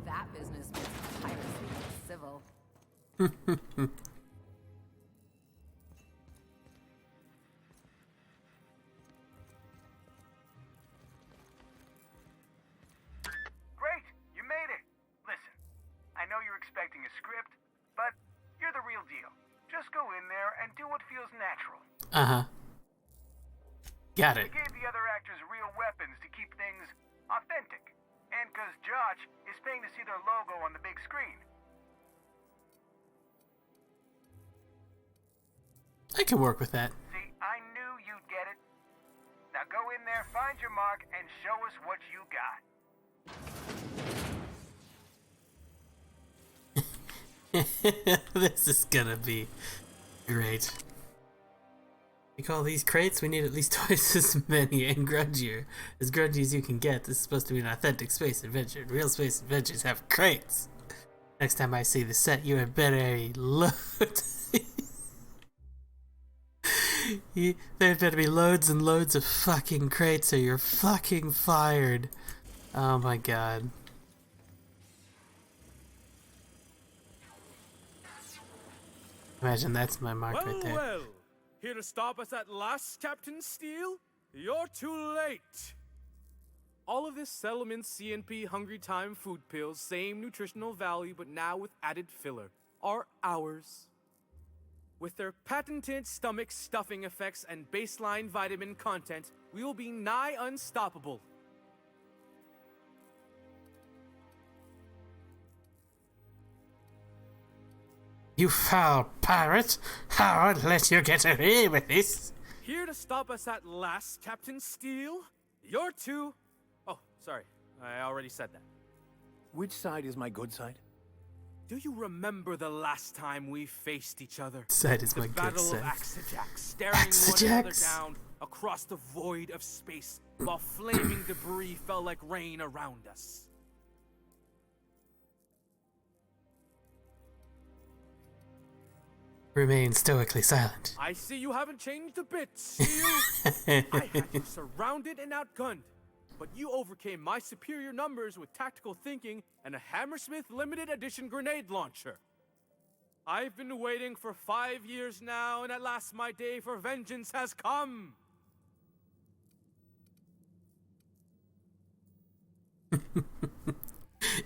That business makes piracy civil. Great! You made it! Listen, I know you're expecting a script, but you're the real deal. Just go in there and do what feels natural. Uh-huh. Got it. We gave the other actors real weapons to keep things authentic. And because Josh is paying to see their logo on the big screen. I can work with that. See, I knew you'd get it. Now go in there, find your mark, and show us what you got. This is gonna be great. Like all these crates, we need at least twice as many and grungier. As grungy as you can get. This is supposed to be an authentic space adventure. Real space adventures have crates. Next time I see the set, you had better load. There better be loads and loads of fucking crates or you're fucking fired. Oh my god. Imagine that's my mark right there. Well, here to stop us at last, Captain Steele? You're too late. All of this Settlement CNP Hungry Time food pills, same nutritional value, but now with added filler, are ours. With their patented stomach stuffing effects and baseline vitamin content, we will be nigh unstoppable. You foul pirate! How I'd let you get away with this? Here to stop us at last, Captain Steele? You're too... Oh, sorry. I already said that. Which side is my good side? Do you remember the last time we faced each other? Side is the my good Battle side. of Axajax, staring one another down across the void of space, while flaming debris fell like rain around us. Remain stoically silent. I see you haven't changed a bit, Steele. I had you surrounded and outgunned, but you overcame my superior numbers with tactical thinking and a Hammersmith limited edition grenade launcher. I've been waiting for 5 years now, and at last my day for vengeance has come.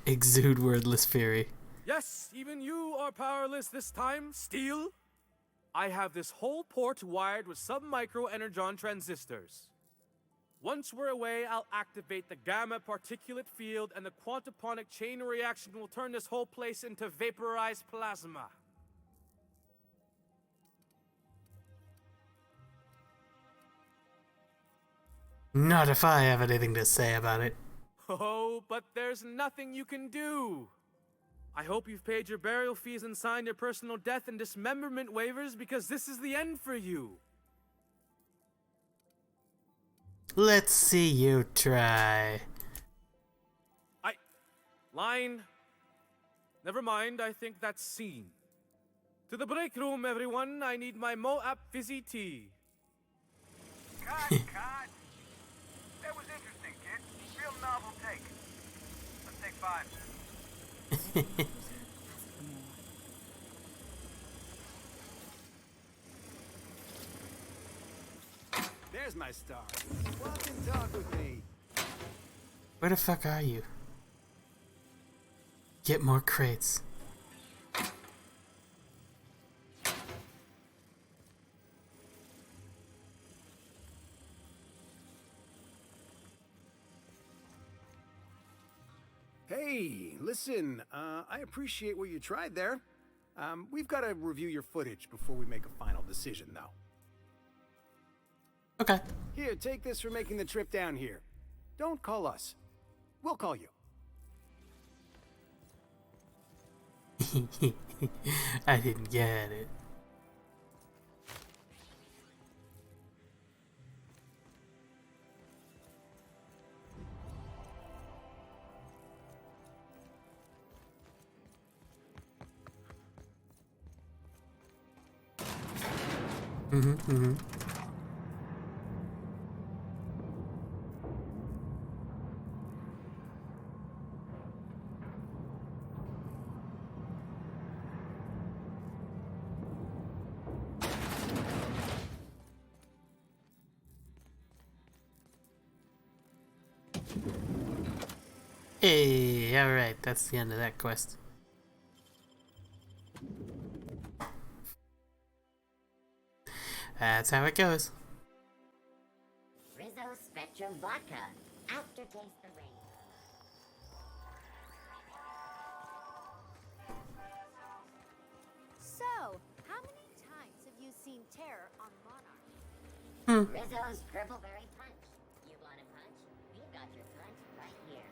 Exude wordless fury. Yes, even you are powerless this time, Steele. I have this whole port wired with sub-micro energon transistors. Once we're away, I'll activate the gamma particulate field and the quantaponic chain reaction will turn this whole place into vaporized plasma. Not if I have anything to say about it. Oh, but there's nothing you can do. I hope you've paid your burial fees and signed your personal death and dismemberment waivers because this is the end for you. Let's see you try. Line. Never mind, I think that's scene. To the break room, everyone. I need my Moab fizzy tea. Cut, cut. That was interesting, kid. Real novel take. Let's take 5. There's my star. Walk and talk with me. Where the fuck are you? Get more crates. Hey, listen, I appreciate what you tried there. We've got to review your footage before we make a final decision, though. Okay. Here, take this for making the trip down here. Don't call us. We'll call you. I didn't get it. Hey, alright, that's the end of that quest. That's how it goes. Rizzo Spectrum Vodka. Aftertaste the rain. So, how many times have you seen terror on Monarch? Rizzo's Purpleberry Punch. You want a punch? We've got your punch right here.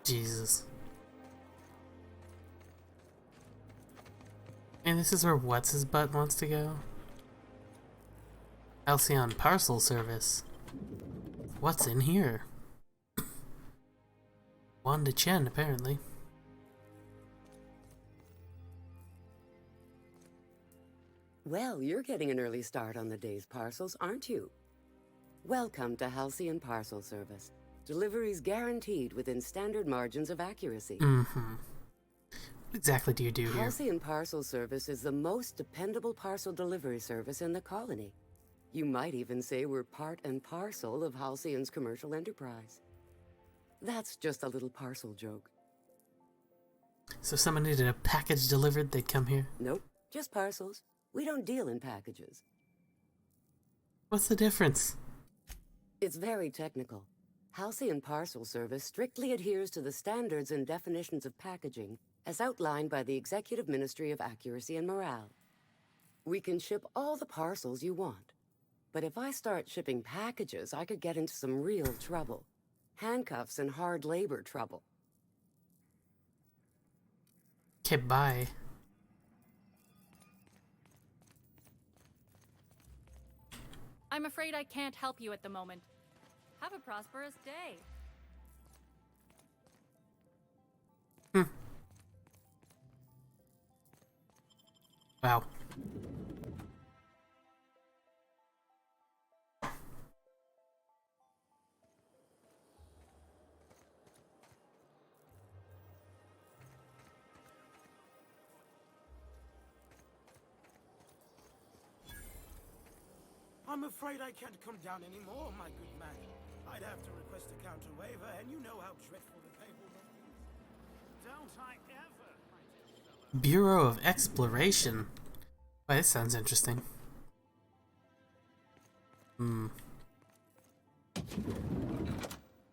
Jesus. And this is where What's-His-Butt wants to go? Halcyon Parcel Service. What's in here? Wanda Chen, apparently. Well, you're getting an early start on the day's parcels, aren't you? Welcome to Halcyon Parcel Service. Deliveries guaranteed within standard margins of accuracy. What exactly do you do here? Halcyon Parcel Service is the most dependable parcel delivery service in the colony. You might even say we're part and parcel of Halcyon's commercial enterprise. That's just a little parcel joke. So if someone needed a package delivered, they'd come here? Nope, just parcels. We don't deal in packages. What's the difference? It's very technical. Halcyon Parcel Service strictly adheres to the standards and definitions of packaging as outlined by the Executive Ministry of Accuracy and Morale. We can ship all the parcels you want. But if I start shipping packages, I could get into some real trouble. Handcuffs and hard labor trouble. Okay, bye. I'm afraid I can't help you at the moment. Have a prosperous day. Wow. I'm afraid I can't come down anymore, my good man. I'd have to request a counter waiver, and you know how dreadful the paperwork is. Don't I ever? Bureau of Exploration. Wait, this sounds interesting.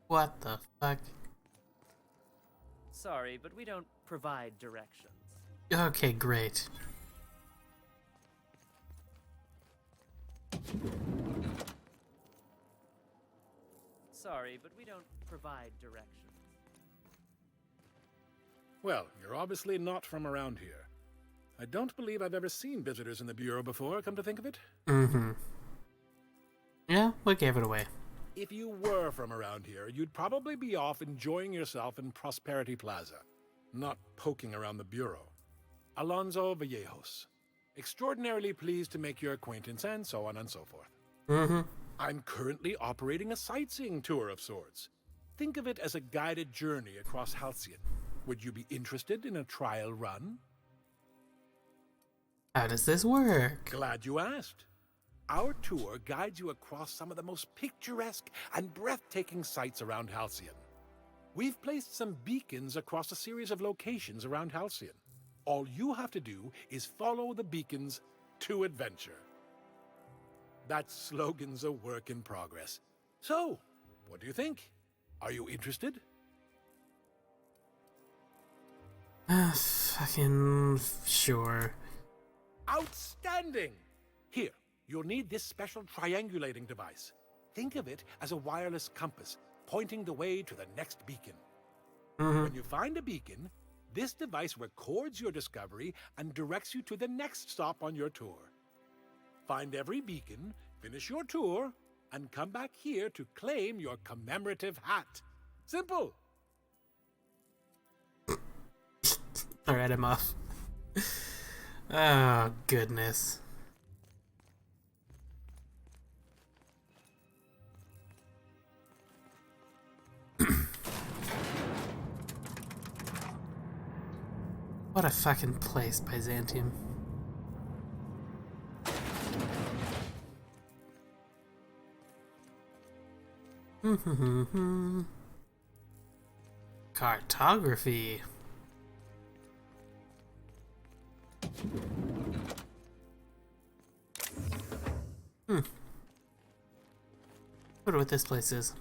What the fuck? Sorry, but we don't provide directions. Okay, great. Sorry, but we don't provide directions. Well, you're obviously not from around here. I don't believe I've ever seen visitors in the Bureau before, come to think of it. Yeah, we gave it away. If you were from around here, you'd probably be off enjoying yourself in Prosperity Plaza, not poking around the Bureau. Alonso Vallejos. Extraordinarily pleased to make your acquaintance, and so on and so forth. I'm currently operating a sightseeing tour of sorts. Think of it as a guided journey across Halcyon. Would you be interested in a trial run? How does this work? Glad you asked. Our tour guides you across some of the most picturesque and breathtaking sights around Halcyon. We've placed some beacons across a series of locations around Halcyon. All you have to do is follow the beacons to adventure. That slogan's a work in progress. So, what do you think? Are you interested? Fucking sure. Outstanding! Here, you'll need this special triangulating device. Think of it as a wireless compass, pointing the way to the next beacon. When you find a beacon, this device records your discovery and directs you to the next stop on your tour. Find every beacon, finish your tour, and come back here to claim your commemorative hat. Simple! Alright, I'm off. Oh, goodness. What a fucking place, Byzantium. Cartography. Wonder what this place is.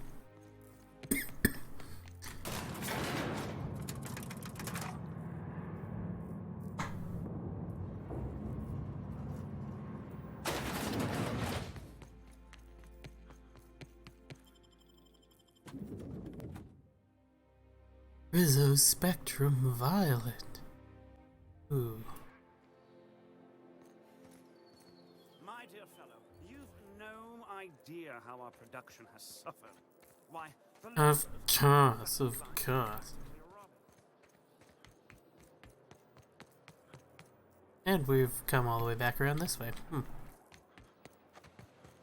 Rizzo Spectrum Violet. Ooh. My dear fellow, you've no idea how our production has suffered. Why, Of course, of course. And we've come all the way back around this way.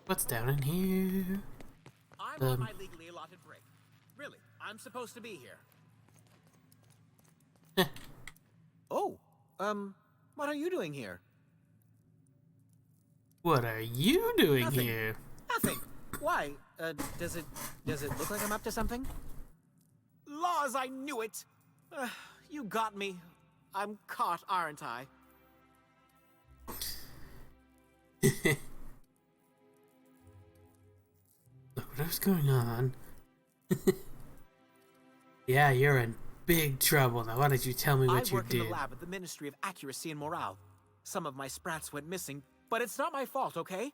What's down in here? I'm on my legally allotted break. Really, I'm supposed to be here. Oh, what are you doing here? What are you doing Nothing. here? Nothing. Why? Does it look like I'm up to something? Laws, I knew it! You got me. I'm caught, aren't I? What's going on? Yeah, you're in big trouble. Now, why don't you tell me what I you work in did? the lab at the Ministry of Accuracy and Morale. Some of my sprats went missing, but it's not my fault, okay?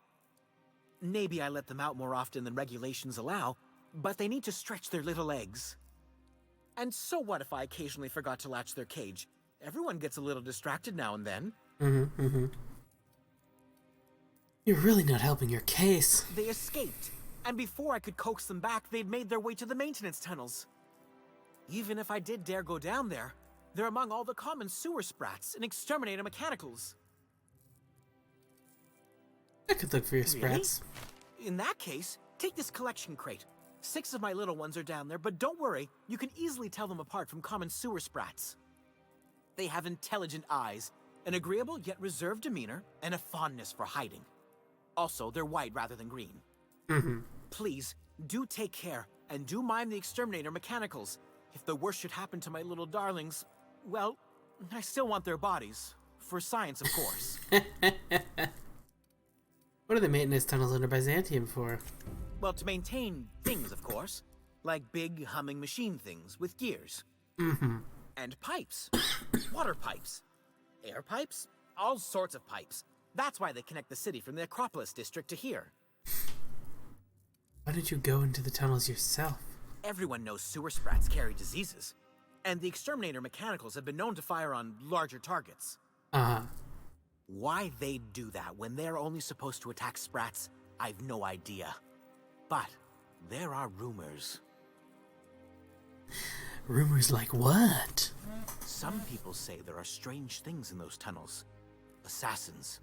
Maybe I let them out more often than regulations allow, but they need to stretch their little legs. And so what if I occasionally forgot to latch their cage? Everyone gets a little distracted now and then. You're really not helping your case. They escaped, and before I could coax them back, they'd made their way to the maintenance tunnels. Even if I did dare go down there, they're among all the common sewer sprats and exterminator mechanicals. I could look for your sprats. Really? In that case, take this collection crate. 6 of my little ones are down there, but don't worry, you can easily tell them apart from common sewer sprats. They have intelligent eyes, an agreeable yet reserved demeanor, and a fondness for hiding. Also, they're white rather than green. Please, do take care, and do mime the exterminator mechanicals. If the worst should happen to my little darlings, well, I still want their bodies. For science, of course. What are the maintenance tunnels under Byzantium for? Well, to maintain things, of course. Like big, humming machine things with gears. And pipes. Water pipes. Air pipes. All sorts of pipes. That's why they connect the city from the Acropolis district to here. Why did you go into the tunnels yourself? Everyone knows sewer sprats carry diseases. And the exterminator mechanicals have been known to fire on larger targets. Why they'd do that when they're only supposed to attack sprats, I've no idea. But there are rumors. Rumors like what? Some people say there are strange things in those tunnels. Assassins.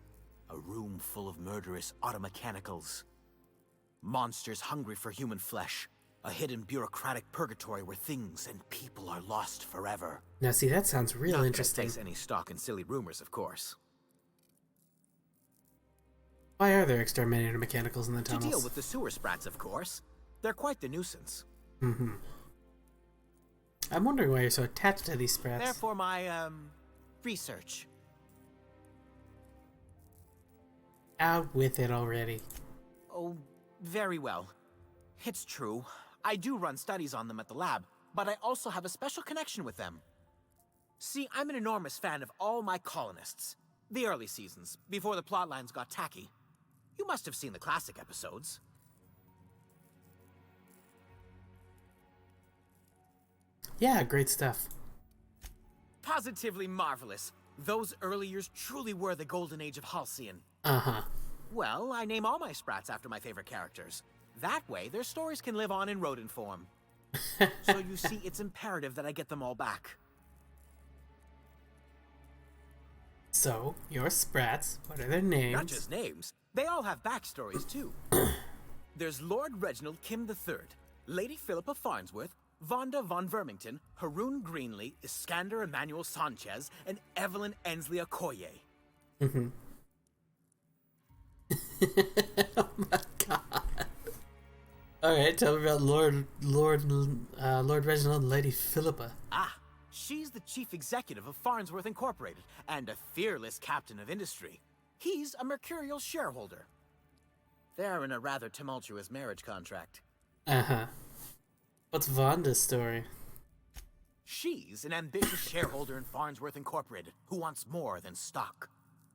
A room full of murderous automechanicals. Monsters hungry for human flesh. A hidden bureaucratic purgatory where things and people are lost forever. Now see, that sounds real Not interesting. Not that I place any stock in silly rumors, of course. Why are there exterminator mechanicals in the tunnels? To deal with the sewer sprats, of course. They're quite the nuisance. I'm wondering why you're so attached to these sprats. They're for my, research. Out with it already. Oh, very well. It's true. I do run studies on them at the lab, but I also have a special connection with them. See, I'm an enormous fan of all my colonists. The early seasons, before the plotlines got tacky. You must have seen the classic episodes. Yeah, great stuff. Positively marvelous. Those early years truly were the golden age of Halcyon. Uh-huh. Well, I name all my sprats after my favorite characters. That way, their stories can live on in rodent form. So you see, it's imperative that I get them all back. So, your sprats, what are their names? Not just names. They all have backstories, too. There's Lord Reginald Kim III, Lady Philippa Farnsworth, Vonda von Vermington, Haroon Greenlee, Iskander Emmanuel Sanchez, and Evelyn Ensley Okoye. Mm-hmm. Oh my god. Alright, tell me about Lord Reginald and Lady Philippa. Ah, she's the chief executive of Farnsworth Incorporated and a fearless captain of industry. He's a mercurial shareholder. They're in a rather tumultuous marriage contract. Uh-huh. What's Vonda's story? She's an ambitious shareholder in Farnsworth Incorporated who wants more than stock.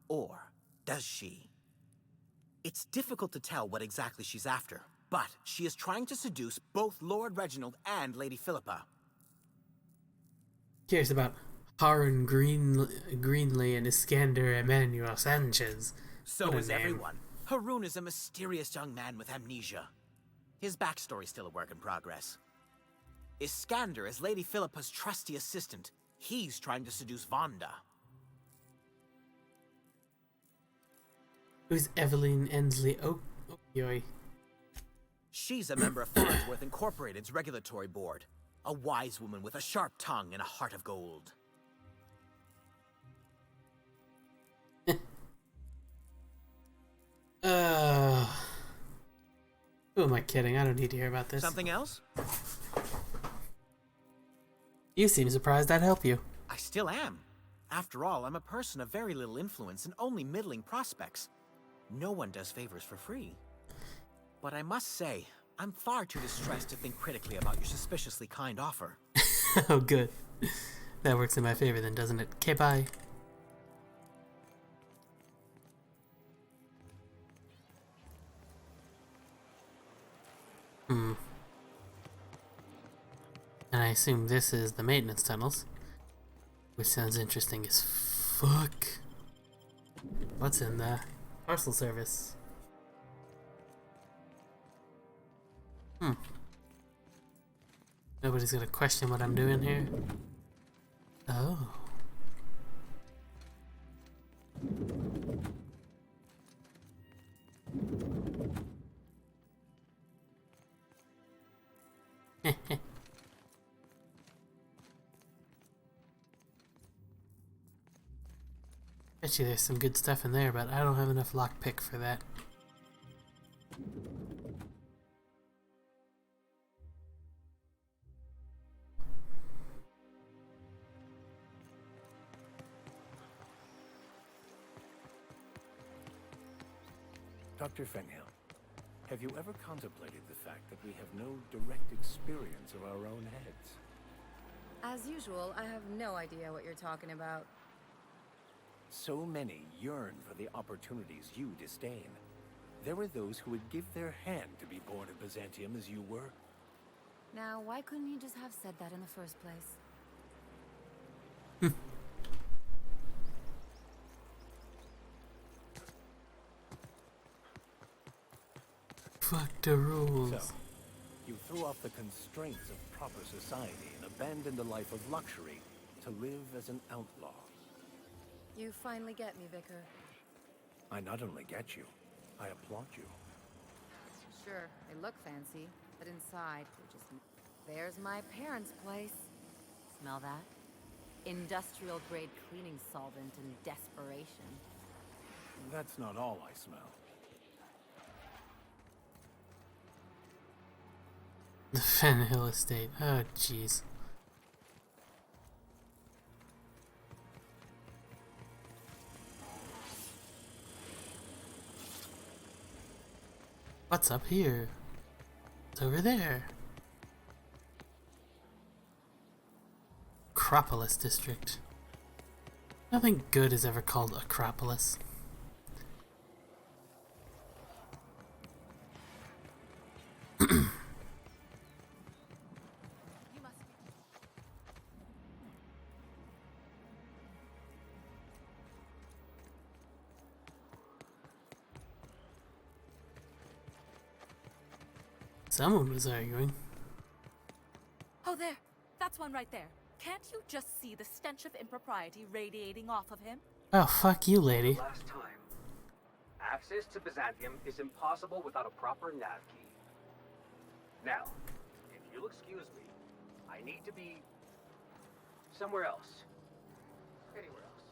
Or does she? It's difficult to tell what exactly she's after, but she is trying to seduce both Lord Reginald and Lady Philippa. Curious about Haroon Greenlee and Iskander Emmanuel Sanchez. So is everyone. Haroon is a mysterious young man with amnesia. His backstory's still a work in progress. Iskander is Lady Philippa's trusty assistant. He's trying to seduce Vonda. Who's Evelyn Ensley Okoye? She's a member of Farnsworth Incorporated's regulatory board. A wise woman with a sharp tongue and a heart of gold. Who am I kidding? I don't need to hear about this. Something else? You seem surprised I'd help you. I still am. After all, I'm a person of very little influence and only middling prospects. No one does favors for free. But I must say, I'm far too distressed to think critically about your suspiciously kind offer. Oh, good. That works in my favor then, doesn't it? Okay, bye. And I assume this is the maintenance tunnels. Which sounds interesting as fuck. What's in the parcel service? Nobody's gonna question what I'm doing here. Oh. Bet you there's some good stuff in there, but I don't have enough lockpick for that. Dr. Fenhill, have you ever contemplated the fact that we have no direct experience of our own heads? As usual, I have no idea what you're talking about. So many yearn for the opportunities you disdain. There are those who would give their hand to be born in Byzantium as you were. Now, why couldn't you just have said that in the first place? Fuck the rules. So, you threw off the constraints of proper society and abandoned a life of luxury to live as an outlaw. You finally get me, Vicar. I not only get you, I applaud you. Sure, they look fancy, but inside, they're just... There's my parents' place. Smell that? Industrial-grade cleaning solvent and desperation. That's not all I smell. The Fenhill estate. Oh, jeez. What's up here? It's over there. Acropolis District. Nothing good is ever called Acropolis. Someone was arguing. Oh, there. That's one right there. Can't you just see the stench of impropriety radiating off of him? Oh, fuck you, lady. Last time. Access to Byzantium is impossible without a proper nav key. Now, if you'll excuse me, I need to be somewhere else. Anywhere else.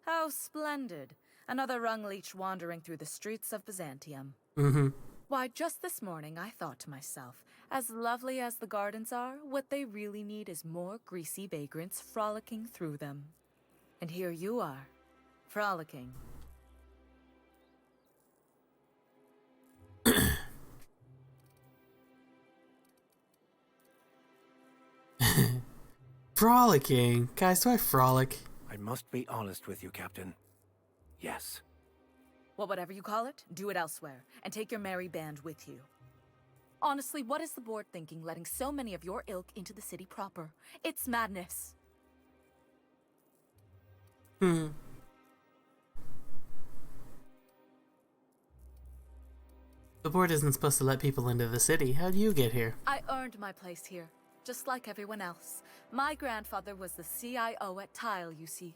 How splendid. Another rung leech wandering through the streets of Byzantium. Mm-hmm. Why, just this morning I thought to myself, as lovely as the gardens are, what they really need is more greasy vagrants frolicking through them. And here you are, frolicking. Frolicking? Guys, do I frolic? I must be honest with you, Captain. Yes. Well, whatever you call it, do it elsewhere, and take your merry band with you. Honestly, what is the board thinking letting so many of your ilk into the city proper? It's madness. Hmm. The board isn't supposed to let people into the city. How'd you get here? I earned my place here, just like everyone else. My grandfather was the CIO at Tile, you see.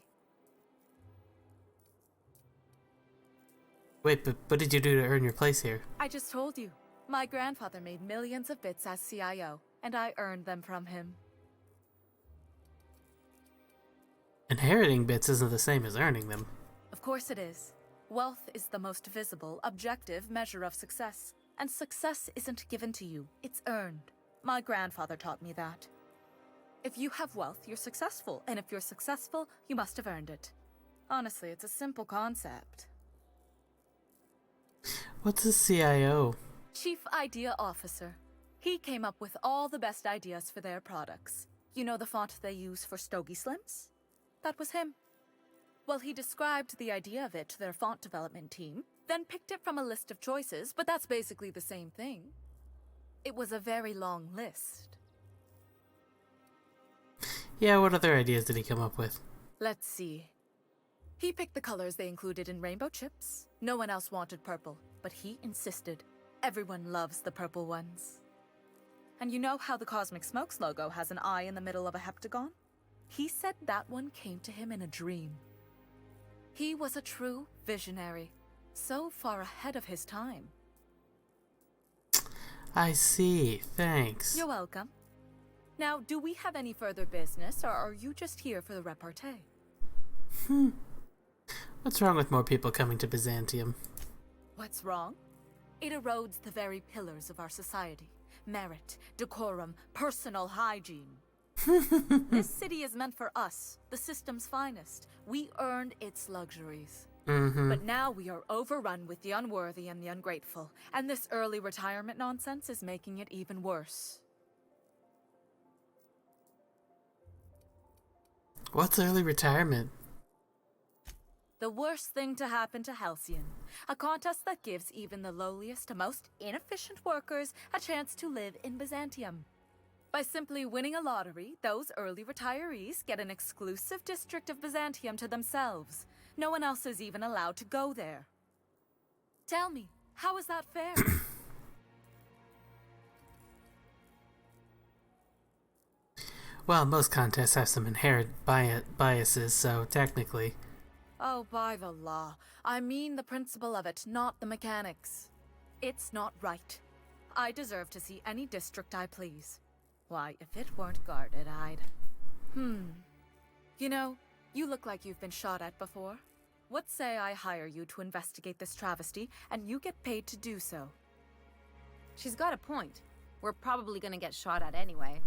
Wait, but what did you do to earn your place here? I just told you. My grandfather made millions of bits as CIO, and I earned them from him. Inheriting bits isn't the same as earning them. Of course it is. Wealth is the most visible, objective measure of success. And success isn't given to you, it's earned. My grandfather taught me that. If you have wealth, you're successful, and if you're successful, you must have earned it. Honestly, it's a simple concept. What's a CIO? Chief Idea Officer. He came up with all the best ideas for their products. You know the font they use for Stogie Slims? That was him. Well, he described the idea of it to their font development team, then picked it from a list of choices, but that's basically the same thing. It was a very long list. Yeah, what other ideas did he come up with? Let's see. He picked the colors they included in rainbow chips. No one else wanted purple, but he insisted. Everyone loves the purple ones. And you know how the Cosmic Smokes logo has an eye in the middle of a heptagon? He said that one came to him in a dream. He was a true visionary, so far ahead of his time. I see, thanks. You're welcome. Now, do we have any further business, or are you just here for the repartee? What's wrong with more people coming to Byzantium? What's wrong? It erodes the very pillars of our society. Merit, decorum, personal hygiene. This city is meant for us, the system's finest. We earned its luxuries. But now we are overrun with the unworthy and the ungrateful, and this early retirement nonsense is making it even worse. What's early retirement? The worst thing to happen to Halcyon. A contest that gives even the lowliest to most inefficient workers a chance to live in Byzantium. By simply winning a lottery, those early retirees get an exclusive district of Byzantium to themselves. No one else is even allowed to go there. Tell me, how is that fair? Well, most contests have some inherent biases, so technically... Oh, by the law. I mean the principle of it, not the mechanics. It's not right. I deserve to see any district I please. Why, if it weren't guarded, I'd... You know, you look like you've been shot at before. What say I hire you to investigate this travesty, and you get paid to do so? She's got a point. We're probably gonna get shot at anyway.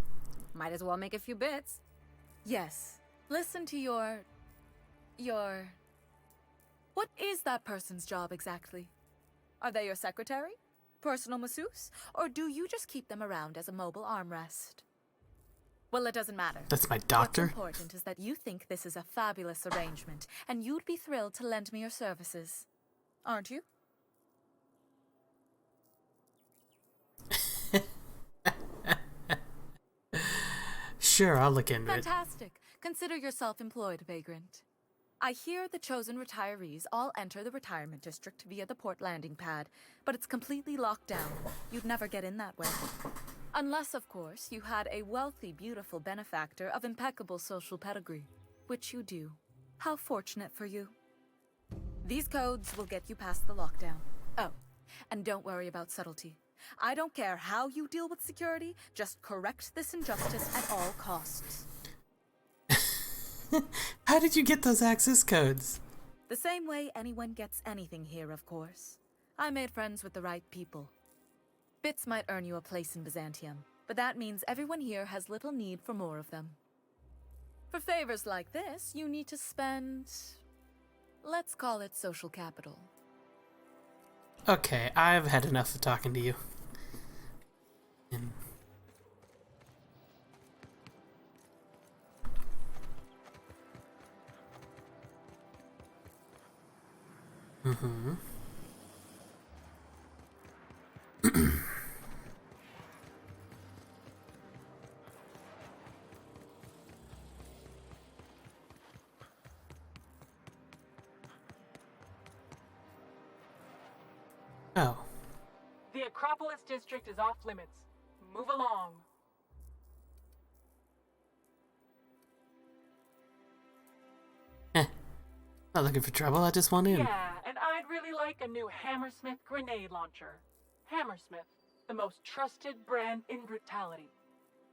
Might as well make a few bits. Yes. Listen to your... What is that person's job exactly? Are they your secretary? Personal masseuse? Or do you just keep them around as a mobile armrest? Well, it doesn't matter. That's my doctor? What's important is that you think this is a fabulous arrangement, and you'd be thrilled to lend me your services. Aren't you? Sure, I'll look into it. Fantastic. Consider yourself employed, vagrant. I hear the chosen retirees all enter the retirement district via the port landing pad, but it's completely locked down. You'd never get in that way. Unless, of course, you had a wealthy, beautiful benefactor of impeccable social pedigree, which you do. How fortunate for you. These codes will get you past the lockdown. Oh, and don't worry about subtlety. I don't care how you deal with security, just correct this injustice at all costs. How did you get those access codes? The same way anyone gets anything here, of course. I made friends with the right people. Bits might earn you a place in Byzantium, but that means everyone here has little need for more of them. For favors like this, you need to spend... let's call it social capital. Okay, I've had enough of talking to you. Mm-hmm. Oh. The Acropolis district is off limits. Move along. Not looking for trouble, I just want in. Yeah, and I'd really like a new Hammersmith grenade launcher. Hammersmith, the most trusted brand in brutality.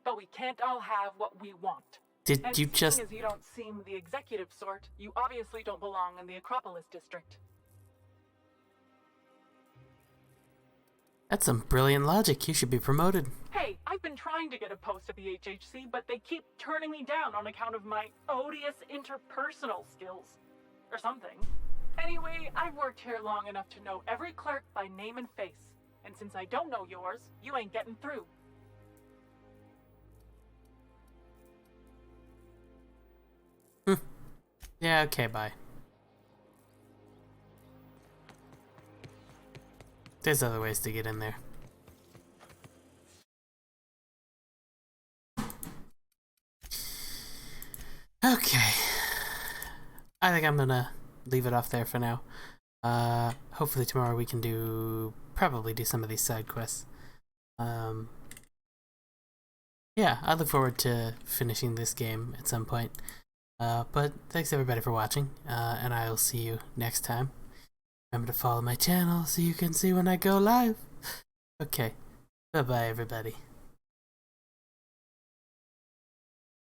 But we can't all have what we want. Did and you just... seeing as you don't seem the executive sort, you obviously don't belong in the Acropolis district. That's some brilliant logic. You should be promoted. Hey, I've been trying to get a post at the HHC, but they keep turning me down on account of my odious interpersonal skills. Or something. Anyway, I've worked here long enough to know every clerk by name and face. And since I don't know yours, you ain't getting through. Yeah, okay, bye. There's other ways to get in there. Okay. I think I'm gonna leave it off there for now. Hopefully tomorrow we can probably do some of these side quests. Yeah, I look forward to finishing this game at some point. But thanks everybody for watching, and I'll see you next time. Remember to follow my channel so you can see when I go live. Okay, bye-bye everybody.